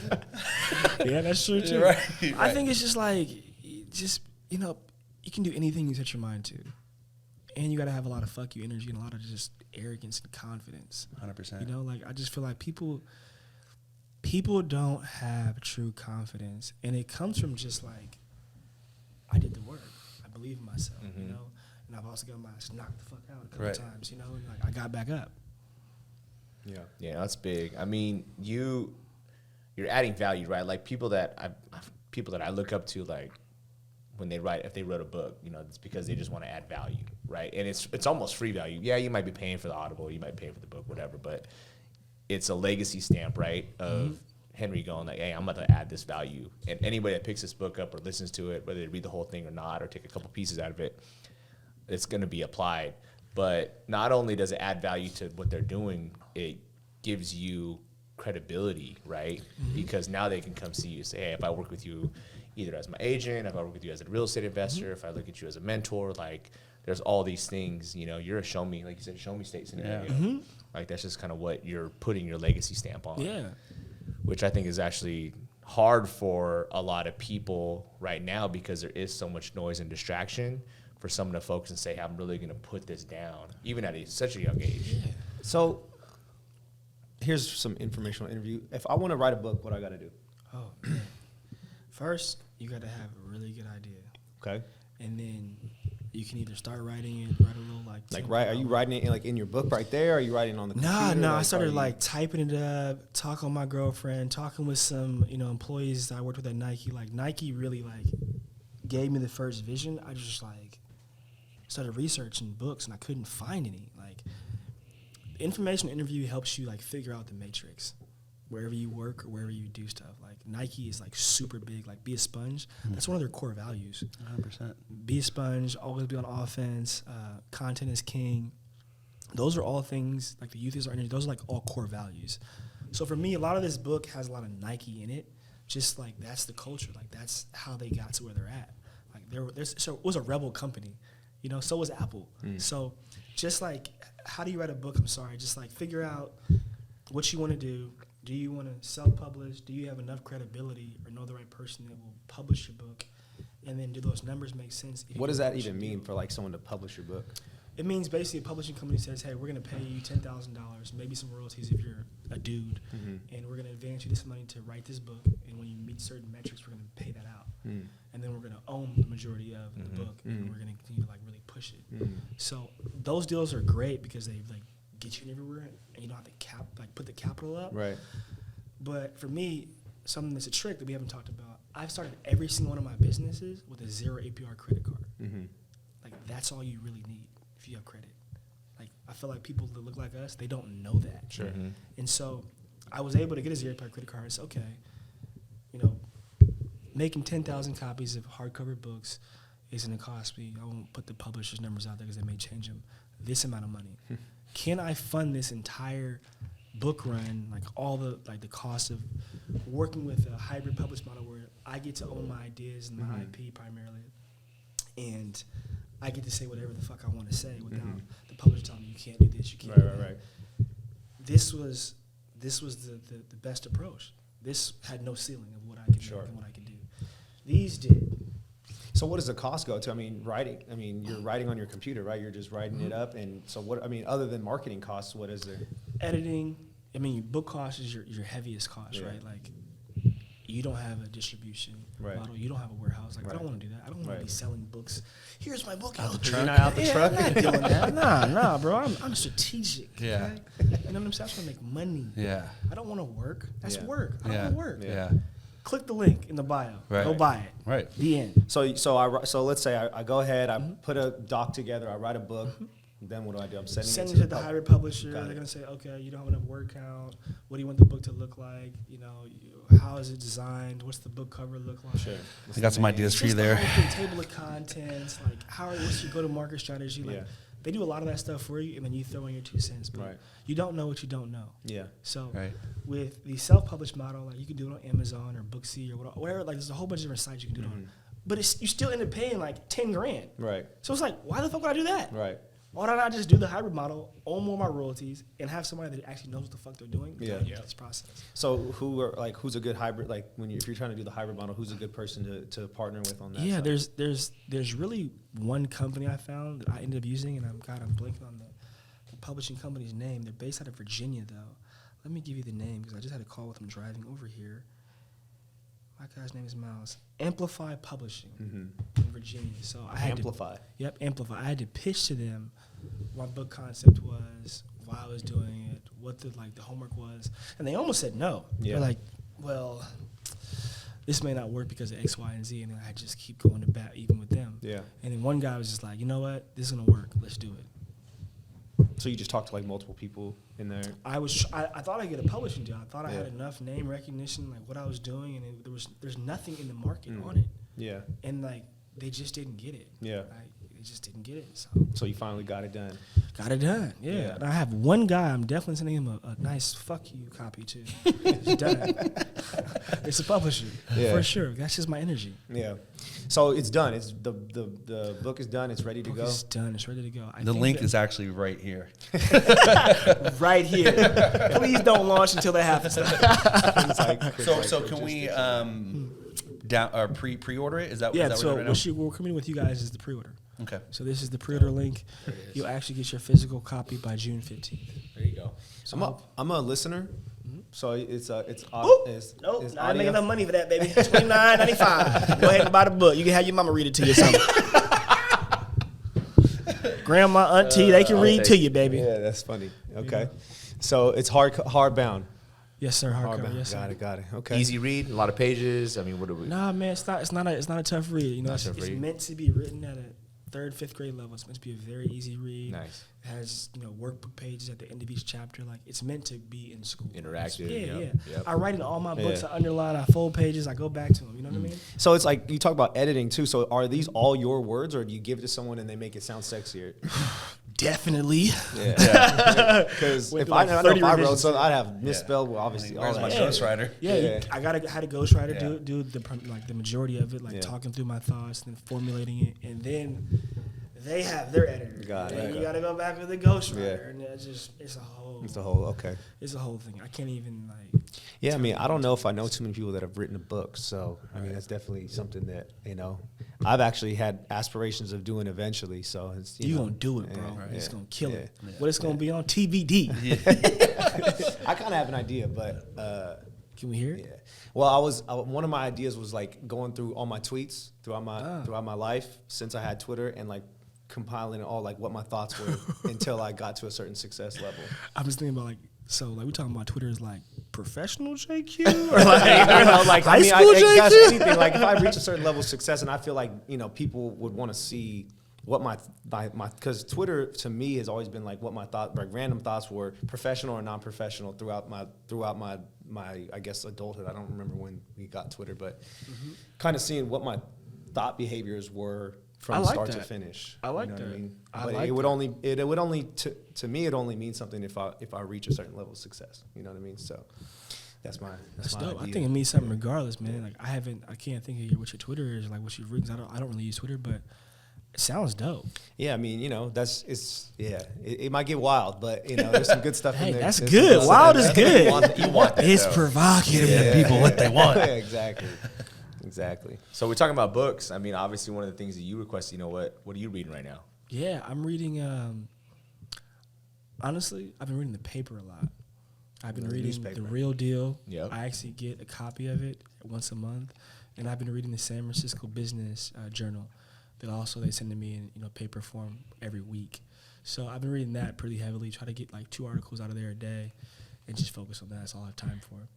Good.
Yeah, that's true too.
Right,
I
right.
think it's just like, you can do anything you set your mind to, and you got to have a lot of fuck you energy and a lot of just arrogance and confidence.
100%.
Like I just feel like people don't have true confidence, and it comes from just like, I did the work, I believe in myself, and I've also got my ass knocked the fuck out a couple
Right.
times, and like I got back up.
Yeah, that's big. I mean, you're adding value, right? Like people that I look up to, like when they write, if they wrote a book, it's because they just want to add value, right? And it's almost free value. Yeah, you might be paying for the Audible, you might pay for the book, whatever, but it's a legacy stamp, right? Of Henry going like, hey, I'm about to add this value. And anybody that picks this book up or listens to it, whether they read the whole thing or not, or take a couple pieces out of it, it's going to be applied. But not only does it add value to what they're doing, it gives you credibility, right? Because now they can come see you and say, hey, if I work with you either as my agent, if I work with you as a real estate investor, if I look at you as a mentor, like there's all these things, you're a show me, like you said, show me state scenario. Like that's just kind of what you're putting your legacy stamp on.
Yeah.
Which I think is actually hard for a lot of people right now because there is so much noise and distraction for someone to focus and say, I'm really going to put this down, even at such a young age.
So here's some informational interview. If I want to write a book, what I got to do?
Oh, man. First, you got to have a really good idea,
Okay.
and then you can either start writing it, write a little
Are you writing it in your book right there? Or are you writing on the computer?
No. I
are
started
you-
typing it up, talking with my girlfriend, talking with some employees that I worked with at Nike. Like Nike really gave me the first vision. I just started researching books and I couldn't find any. Like the information interview helps you figure out the matrix wherever you work or wherever you do stuff. Like Nike is super big. Like be a sponge. That's one of their core values.
100%.
Be a sponge, always be on offense, content is king. Those are all things, the youth is our energy, those are all core values. So for me, a lot of this book has a lot of Nike in it, just that's the culture, that's how they got to where they're at. So it was a rebel company, so was Apple. So just how do you write a book, just figure out what you want to do. Do you want to self-publish? Do you have enough credibility or know the right person that will publish your book? And then do those numbers make sense?
What does that even mean for someone to publish your book?
It means basically a publishing company says, hey, we're going to pay you $10,000, maybe some royalties if you're a dude, and we're going to advance you this money to write this book, and when you meet certain metrics, we're going to pay that out. And then we're going to own the majority of the book, and we're going to continue to really push it. So those deals are great because they get you everywhere, and you don't have to put the capital up.
Right.
But for me, something that's a trick that we haven't talked about, I've started every single one of my businesses with a 0 APR credit card. That's all you really need if you have credit. I feel like people that look like us, they don't know that.
Sure.
And so I was able to get a 0 APR credit card. It's okay. making 10,000 copies of hardcover books is going to cost me, I won't put the publisher's numbers out there because they may change them, this amount of money. Can I fund this entire book run, like all the cost of working with a hybrid published model where I get to own my ideas and my IP primarily, and I get to say whatever the fuck I want to say without the publisher telling me you can't do this, you can't do that. Right. This was the best approach. This had no ceiling of what I could make and what I could do. These did.
So what does the cost go to? I mean, writing. I mean, you're writing on your computer, right? You're just writing it up, and so what? I mean, other than marketing costs, what is there?
Editing. I mean, book cost is your heaviest cost, right? Like, you don't have a distribution model. You don't have a warehouse. Like, I don't want to do that. I don't want to be selling books. Here's my book out the truck.
Out the truck.
I'm not doing that. Nah, bro. I'm strategic.
Yeah.
Okay? You know what I'm saying? I just want to make money.
Yeah.
I don't want to work. That's work. I don't want to work.
Yeah.
Click the link in the bio.
Right.
Go buy it.
Right.
The end.
So let's say I go ahead, I put a doc together, I write a book. Then what do? I'm sending
it to the hybrid publisher. They're going to say, okay, you don't have enough word count. What do you want the book to look like? You know, how is it designed? What's the book cover look like?
Sure.
I got some ideas for you there.
Table of contents, like what's your go-to-market strategy? Like, they do a lot of that stuff for you, and then you throw in your 2 cents. But you don't know what you don't know.
Yeah.
So with the self-published model, like you can do it on Amazon or Booksy or whatever. Like there's a whole bunch of different sites you can do it on. But you still end up paying like $10,000. Right. So it's like, why the fuck would I do that? Right. Why don't I just do the hybrid model, own more of my royalties, and have somebody that actually knows what the fuck they're doing? This process.
So who's a good hybrid? Like if you're trying to do the hybrid model, who's a good person to partner with on that?
Yeah,
side?
there's really one company I found that I ended up using, and I'm blanking on the publishing company's name. They're based out of Virginia, though. Let me give you the name because I just had a call with them driving over here. My guy's name is Miles. Amplify Publishing in Virginia. So I had Amplify. Amplify. I had to pitch to them what my book concept was, why I was doing it, what the homework was, and they almost said no. They're like, well, this may not work because of X, Y, and Z, and then I just keep going to bat even with them. Yeah. And then one guy was just like, you know what, this is gonna work. Let's do it.
So you just talked to like multiple people in there?
I thought I'd get a publishing deal. I thought I had enough name recognition, like what I was doing, and there's nothing in the market on it. Yeah. And like they just didn't get it. Yeah. They just didn't get it.
So you finally got it done.
Got it done. Yeah. And I have one guy. I'm definitely sending him a nice fuck you copy too. It's done. It's a publisher for sure. That's just my energy.
Yeah. So it's done. It's the book is done. It's ready to go.
It's done. It's ready to go.
The link is actually right here.
Right here. Please don't launch until that happens.
So can we pre-order it? Is that
so
right
we're coming with you guys is the pre-order.
Okay.
So this is the pre-order link. You'll actually get your physical copy by June 15th.
There you go.
So I'm a listener. So it's
I'm making enough money for that, baby. $29.95. Go ahead and buy the book. You can have your mama read it to you something. Grandma, auntie, they can read to you, baby.
Yeah, that's funny. Okay. So it's hardbound.
Yes, sir. Hardcover. Yes, sir.
Got it. Okay.
Easy read, a lot of pages. I mean, what do we?
Nah, man, it's not a tough read. You know, it's meant to be written at a 3rd, 5th grade level. It's meant to be a very easy read. Nice. It has workbook pages at the end of each chapter. Like it's meant to be in school.
Interactive.
Yeah. Yep. I write in all my books. I underline. I fold pages. I go back to them. You know what I mean?
So it's like you talk about editing too. So are these all your words, or do you give it to someone and they make it sound sexier?
Definitely.
Yeah. Because if I wrote something, I'd have misspelled. Well, obviously,
where's my ghostwriter?
Yeah. I had a ghostwriter do the majority of it, talking through my thoughts and then formulating it, and then they have their editor. You got to go back with the ghostwriter, and it's a whole thing. I can't even
Yeah, I mean, I don't know if I know too many people that have written a book, so I mean, that's definitely something that I've actually had aspirations of doing eventually. So it's
you gonna do it, bro. It's gonna kill it. What it's gonna be on TBD.
I kind of have an idea, but
can we hear it?
Yeah. Well, one of my ideas was like going through all my tweets throughout my life since I had Twitter and like compiling all like what my thoughts were until I got to a certain success level.
I was thinking about we talking about Twitter is like professional JQ or like high school JQ?
Gosh, anything. Like if I reach a certain level of success, and I feel like people would want to see what my because Twitter to me has always been like what my random thoughts were, professional or non-professional throughout my I guess adulthood. I don't remember when we got Twitter, but kind of seeing what my thought behaviors were from start to finish.
I like
you know
that.
What I mean?
I
But
like
it would
that.
only to me it only means something if I reach a certain level of success. You know what I mean? So that's my
That's
my
dope. I
idea.
think it means something regardless, man. Like I can't think of what your Twitter is, like what your readings. I don't really use Twitter, but it sounds dope.
Yeah, I mean, it might get wild, but there's some good stuff
Hey,
in there.
that's
There's
good.
some
Wild
stuff
is
in there.
good.
You want that,
It's
though.
provocative.
Yeah.
People what they want.
Yeah, exactly.
So we're talking about books. I mean, obviously, one of the things that you requested. What are you reading right now?
Yeah, I'm reading. Honestly, I've been reading the paper a lot. I've been
The
reading
newspaper.
The Real Deal.
Yep.
I actually get a copy of it once a month, and I've been reading the San Francisco Business Journal. That also they send to me in paper form every week. So I've been reading that pretty heavily. Try to get like 2 articles out of there a day, and just focus on that. That's all I have time for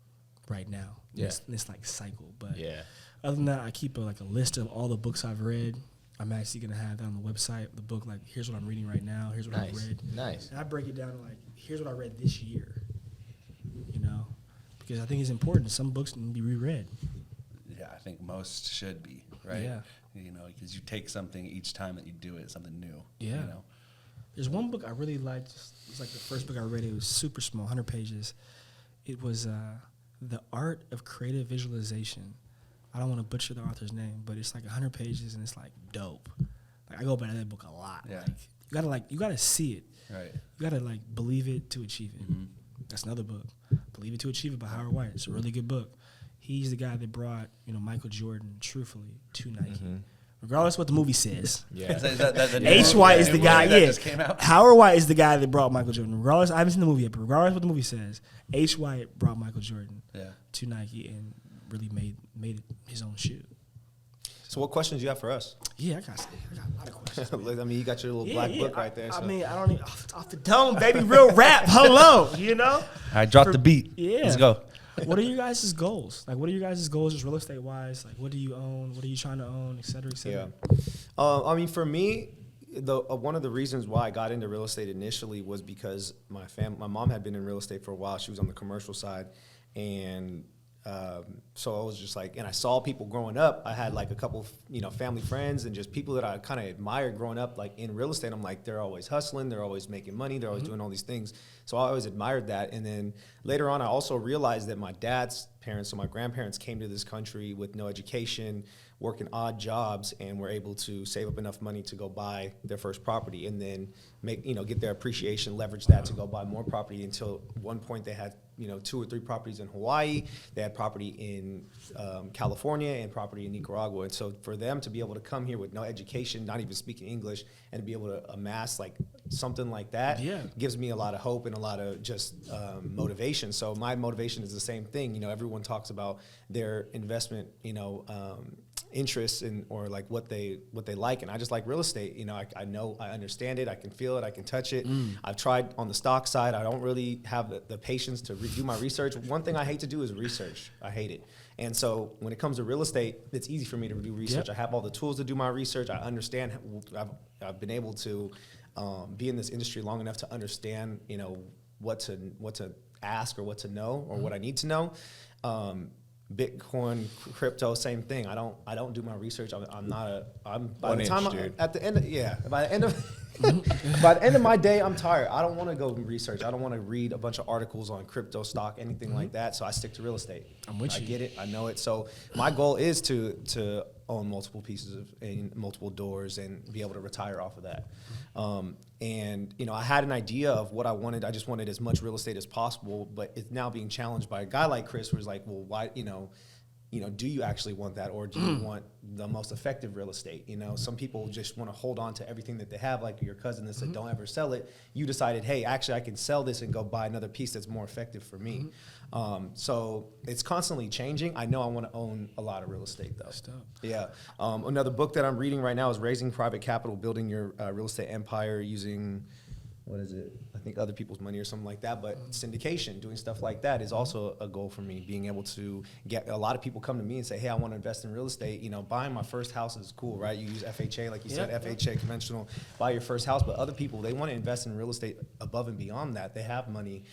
right now.
Yeah.
It's like cycle, but
Yeah.
other than that, I keep a list of all the books I've read. I'm actually gonna have that on the website. The book, like, here's what I'm reading right now. Here's what I've read.
Nice.
And I break it down to like, here's what I read this year. Because I think it's important. Some books need to be reread.
Yeah, I think most should be, right?
Yeah.
Because you take something each time that you do it, something new.
Yeah. There's one book I really liked. It was like the first book I read. It was super small, 100 pages. It was The Art of Creative Visualization. I don't want to butcher the author's name, but it's like 100 pages and it's like dope. Like I go back to that book a lot.
Yeah.
You gotta see it.
Right.
You gotta like believe it to achieve it.
Mm-hmm.
That's another book. Believe It to Achieve It by Howard White. It's a really good book. He's the guy that brought Michael Jordan truthfully to Nike. Regardless what the movie says.
Yeah.
Is that the new
H.
movie?
White
The
is
new
the
movie
guy,
that
yeah.
just came out?
Howard White is the guy that brought Michael Jordan. Regardless, I haven't seen the movie yet, but regardless what the movie says, H. White brought Michael Jordan
Yeah.
to Nike and really made it his own shoe.
So what questions you have for us?
Yeah, I got a lot of questions.
I mean, you got your little black book right there.
I
So.
mean, I don't even off the dome, baby. Real rap. Hello,
All right, drop the beat.
Yeah.
Let's go.
What are your guys' goals? Like, what are your guys' goals just real estate wise? Like, what do you own? What are you trying to own, et cetera, et cetera?
Yeah. I mean, for me, one of the reasons why I got into real estate initially was because my mom had been in real estate for a while. She was on the commercial side, and so I was just like, and I saw people growing up. I had like a couple, family friends and just people that I kind of admired growing up, like in real estate. I'm like, they're always hustling, they're always making money, they're always doing all these things. So I always admired that. And then later on, I also realized that my dad's parents, so my grandparents, came to this country with no education, working odd jobs, and were able to save up enough money to go buy their first property, and then get their appreciation, leverage that to go buy more property. Until one point, they had 2 or 3 properties in Hawaii. They had property in California and property in Nicaragua. And so for them to be able to come here with no education, not even speaking English, and to be able to amass like something like that, gives me a lot of hope and a lot of just motivation. So my motivation is the same thing. Everyone talks about their investment, interests or like what they like, and I just like real estate. I know, I understand it, I can feel it, I can touch it. I've tried on the stock side. I don't really have the patience to do my research. One thing I hate to do is research. I hate it. And so when it comes to real estate, it's easy for me to do research. I have all the tools to do my research. I understand. I've been able to be in this industry long enough to understand what to ask or what to know or what I need to know. Bitcoin, crypto, same thing. I don't do my research. By the end of my day, I'm tired. I don't want to go research. I don't want to read a bunch of articles on crypto, stock, anything like that. So I stick to real estate. I get it. I know it. So my goal is to own multiple pieces and multiple doors and be able to retire off of that. And I had an idea of what I wanted. I just wanted as much real estate as possible, but it's now being challenged by a guy like Cris, who's like, well, why, do you actually want that, or do you want the most effective real estate? Some people just want to hold on to everything that they have, like your cousin that said, don't ever sell it. You decided, hey, actually, I can sell this and go buy another piece that's more effective for me. So it's constantly changing. I know I want to own a lot of real estate, though. Yeah. Another book that I'm reading right now is Raising Private Capital, Building Your Real Estate Empire Using what is it? I think other people's money or something like that. But syndication, doing stuff like that is also a goal for me. Being able to get a lot of people come to me and say, hey, I want to invest in real estate. You know, buying my first house is cool, right? You use FHA, like you said, FHA conventional, buy your first house. But other people, they want to invest in real estate above and beyond that. They have money.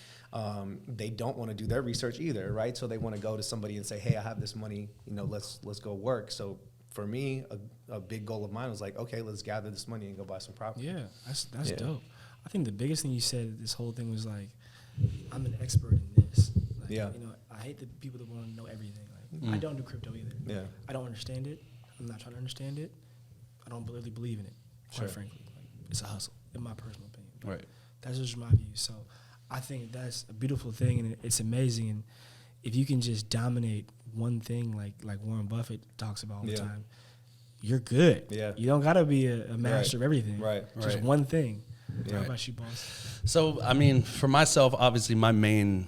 They don't want to do their research either, right? So they want to go to somebody and say, hey, I have this money, you know, let's go work. So for me, a big goal of mine was like, okay, let's gather this money and go buy some property.
Yeah, that's dope. I think the biggest thing you said this whole thing was like, I'm an expert in this. Like, you know, I hate the people that want to know everything. Like, I don't do crypto either.
Yeah.
I don't understand it. I'm not trying to understand it. I don't really believe in it, quite frankly. Like, it's a hustle, in my personal opinion.
Right.
That's just my view. So I think that's a beautiful thing, and it's amazing. And if you can just dominate one thing, like Warren Buffett talks about all the time, you're good.
Yeah.
You don't got to be a master of everything.
Right.
Just
Right.
one thing. How about you, boss?
So, I mean, for myself, obviously, my main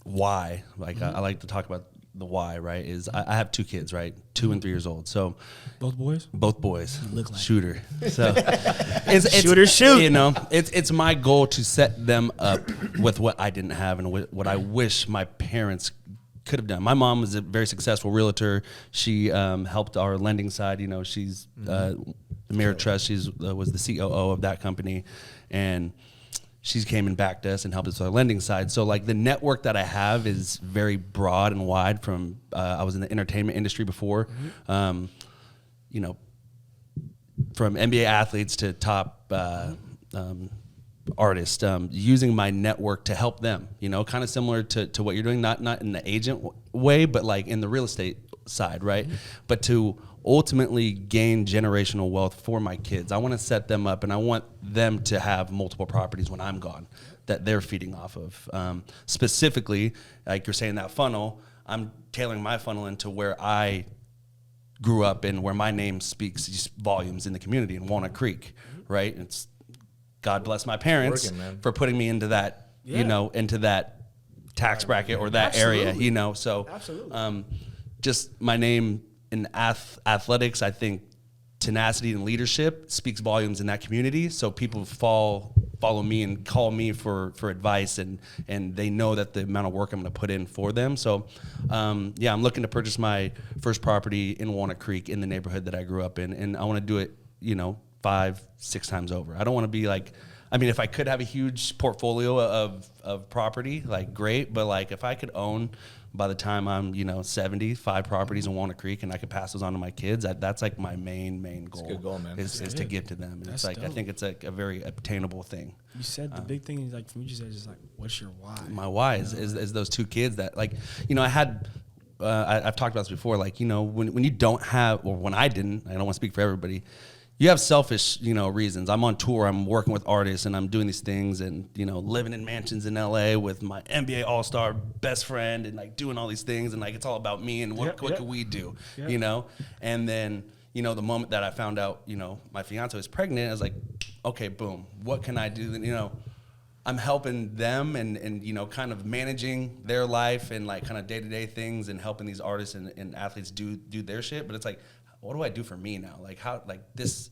why, like I like to talk about the why, right, is I have 2 kids, right, 2 and 3 years old. So
Both boys?
both boys,
look like
shooter. So it's
Shooter, shoot.
You know, it's my goal to set them up with what I didn't have and what I wish my parents could have done. My mom was a very successful realtor. She helped our lending side. You know, she's Mirror Trust. She's was the COO of that company, and she came and backed us and helped us with our lending side. So like the network that I have is very broad and wide. From I was in the entertainment industry before, you know, from NBA athletes to top artists, using my network to help them, you know, kind of similar to what you're doing, not in the agent way, but like in the real estate side, right? But to ultimately gain generational wealth for my kids. I want to set them up, and I want them to have multiple properties when I'm gone that they're feeding off of. Specifically, like you're saying, that funnel, I'm tailoring my funnel into where I grew up and where my name speaks volumes in the community in Walnut Creek, right? It's God bless my parents for putting me into that, you know, into that tax bracket or that area, you know. So just my name in athletics, I think tenacity and leadership speaks volumes in that community. So people follow me and call me for advice, and they know that the amount of work I'm going to put in for them. So I'm looking to purchase my first property in Walnut Creek in the neighborhood that I grew up in, and I want to do it, you know, 5-6 times over. I don't want to be like, I mean, if I could have a huge portfolio of property, like great, but like if I could own by the time I'm, you know, 75 properties in Walnut Creek and I could pass those on to my kids, that's like my main goal.
It's a good goal, man.
Is to give to them. And it's like, dope. I think it's like a very obtainable thing.
You said the big thing is like, from what you said, is like, what's your why?
My why is those 2 kids that, like, you know, I had, I've talked about this before, like, you know, when you don't have, or when I didn't, I don't want to speak for everybody, you have selfish, you know, reasons. I'm on tour, I'm working with artists, and I'm doing these things, and, you know, living in mansions in LA with my NBA All-Star best friend, and like doing all these things, and like it's all about me and what could we do, you know? And then, you know, the moment that I found out, you know, my fiance was pregnant, I was like, okay, boom, what can I do? You know, I'm helping them and you know, kind of managing their life and like kind of day-to-day things and helping these artists and athletes do their shit. But it's like, what do I do for me now? Like, how, like, this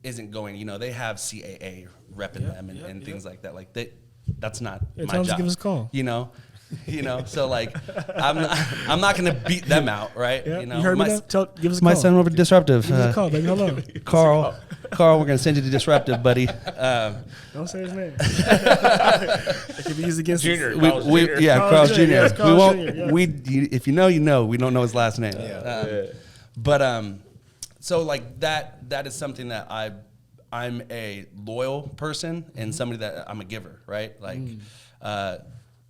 isn't going, you know, they have CAA repping them and things like that. Like, that's not my
tell them
job.
to give us a call.
You know, so like, I'm not going to beat them out, right?
Yeah.
You know,
You heard me now? Give us a
my
call.
son over to Disruptive.
Give us a call, baby. Hold on.
Carl, we're going to send you to Disruptive, buddy.
Don't say his name. It can be used against
Junior.
us.
Carl Jr.
Yes,
We
Carl
won't.
Jr., yeah.
If you know, you know. We don't know his last name. But so like that is something that I'm a loyal person and somebody that I'm a giver, right? Like,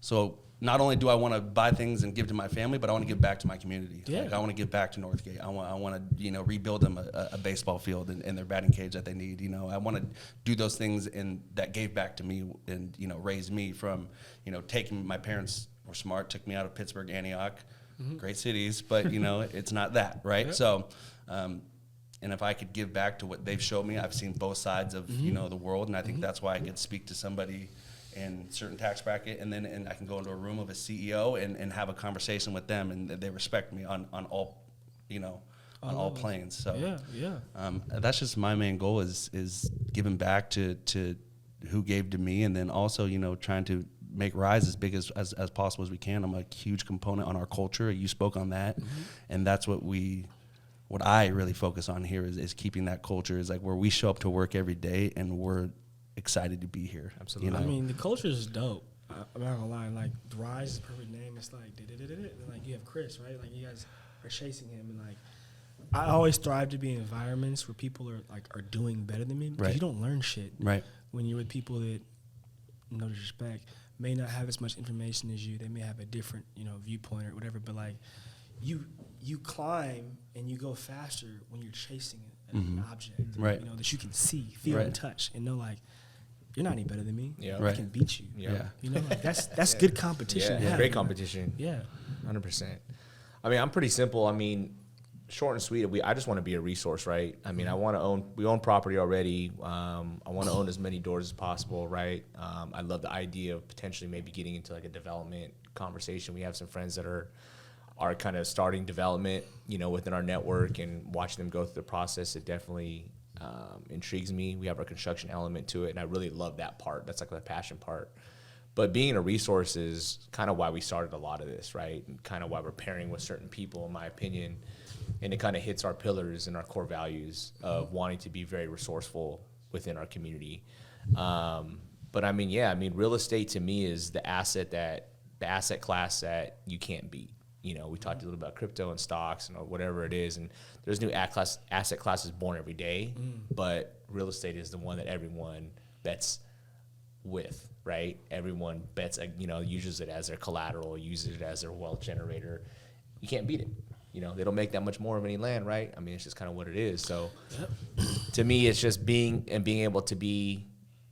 so not only do I want to buy things and give to my family, but I want to give back to my community.
Yeah.
Like, I want to give back to Northgate. I want to, you know, rebuild them a baseball field and their batting cage that they need. You know, I want to do those things that gave back to me and, you know, raised me from, you know, taking, my parents were smart, took me out of Pittsburgh, Antioch, great cities, but, you know, it's not that, right? So, and if I could give back to what they've showed me, I've seen both sides of, you know, the world, and I think that's why I could speak to somebody in certain tax bracket, and I can go into a room of a CEO and have a conversation with them, and they respect me on all, you know, on all planes. So
that's
just my main goal is giving back to who gave to me, and then also, you know, trying to make Rise as big as possible as we can. I'm a huge component on our culture. You spoke on that, and that's what I really focus on here is keeping that culture, is like where we show up to work every day and we're excited to be here.
Absolutely.
I mean, the culture is dope. I'm not gonna lie. Like, the Rise is a perfect name. It's like, and like you have Cris, right? Like, you guys are chasing him, and like, I always strive to be in environments where people are doing better than me, because you don't learn shit when you're with people that, no disrespect, may not have as much information as you. They may have a different, you know, viewpoint or whatever, but like, you climb and you go faster when you're chasing an object, you know, that you can see, feel, and touch, and know, like, you're not any better than me. I can beat you. You know, like, that's good competition.
Yeah, great competition. 100%. I mean, I'm pretty simple. I mean, short and sweet. I just want to be a resource, right? I mean, we own property already. I want to own as many doors as possible, right? I love the idea of potentially maybe getting into like a development conversation. We have some friends that are kind of starting development, you know, within our network, and watching them go through the process, it definitely intrigues me. We have our construction element to it, and I really love that part. That's like the passion part. But being a resource is kind of why we started a lot of this, right? And kind of why we're pairing with certain people, in my opinion. And it kind of hits our pillars and our core values of wanting to be very resourceful within our community. But I mean, real estate to me is the asset class that you can't beat. You know, we talked a little about crypto and stocks and whatever it is, and there's new asset classes born every day, but real estate is the one that everyone bets with, right? Everyone bets, you know, uses it as their collateral, uses it as their wealth generator. You can't beat it. You know, they don't make that much more of any land, right? I mean, it's just kind of what it is. So to me, it's just being able to be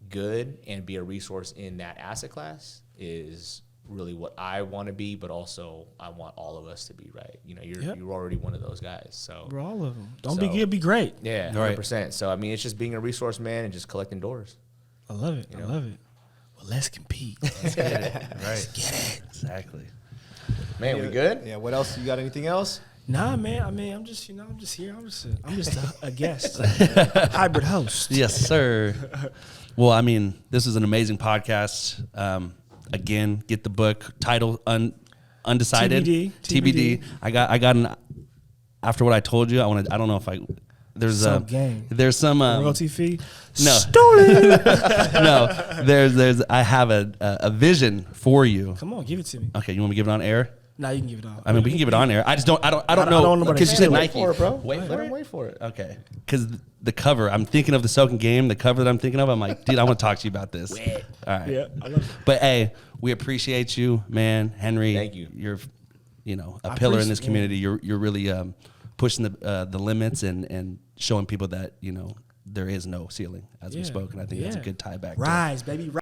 good and be a resource in that asset class is really what I want to be, but also I want all of us to be, right? You know, you're already one of those guys. So
we're all of them. Don't be good, be great.
Yeah, 100%. So I mean, it's just being a resource, man, and just collecting doors.
I love it. Well, let's compete.
Let's get it. Right. Let's get it. Exactly.
Man, we good?
Yeah. What else? You got anything else?
Nah, man. I mean, I'm just here. I'm just a guest, hybrid host.
Yes, sir. Well, I mean, this is an amazing podcast. Again, get the book. Title Undecided. TBD. I got an. After what I told you, I don't know if there's some
royalty fee.
No,
stolen.
No. There's. I have a vision for you.
Come on, give it to me.
Okay, you want me to give it on air?
Nah, you can give it on.
I mean, we can give it on air. I don't know because you said Nike.
Wait for it, bro.
Wait for it.
Okay, because the cover, I'm thinking of the Soaking game. The cover that I'm thinking of, I'm like, dude, I want to talk to you about this. All right.
Yeah, I love it.
But hey, we appreciate you, man, Henry.
Thank you.
You're, a pillar in this community. You're really pushing the limits and showing people that there is no ceiling, as we spoke, and I think that's a good tie back.
Rise, baby.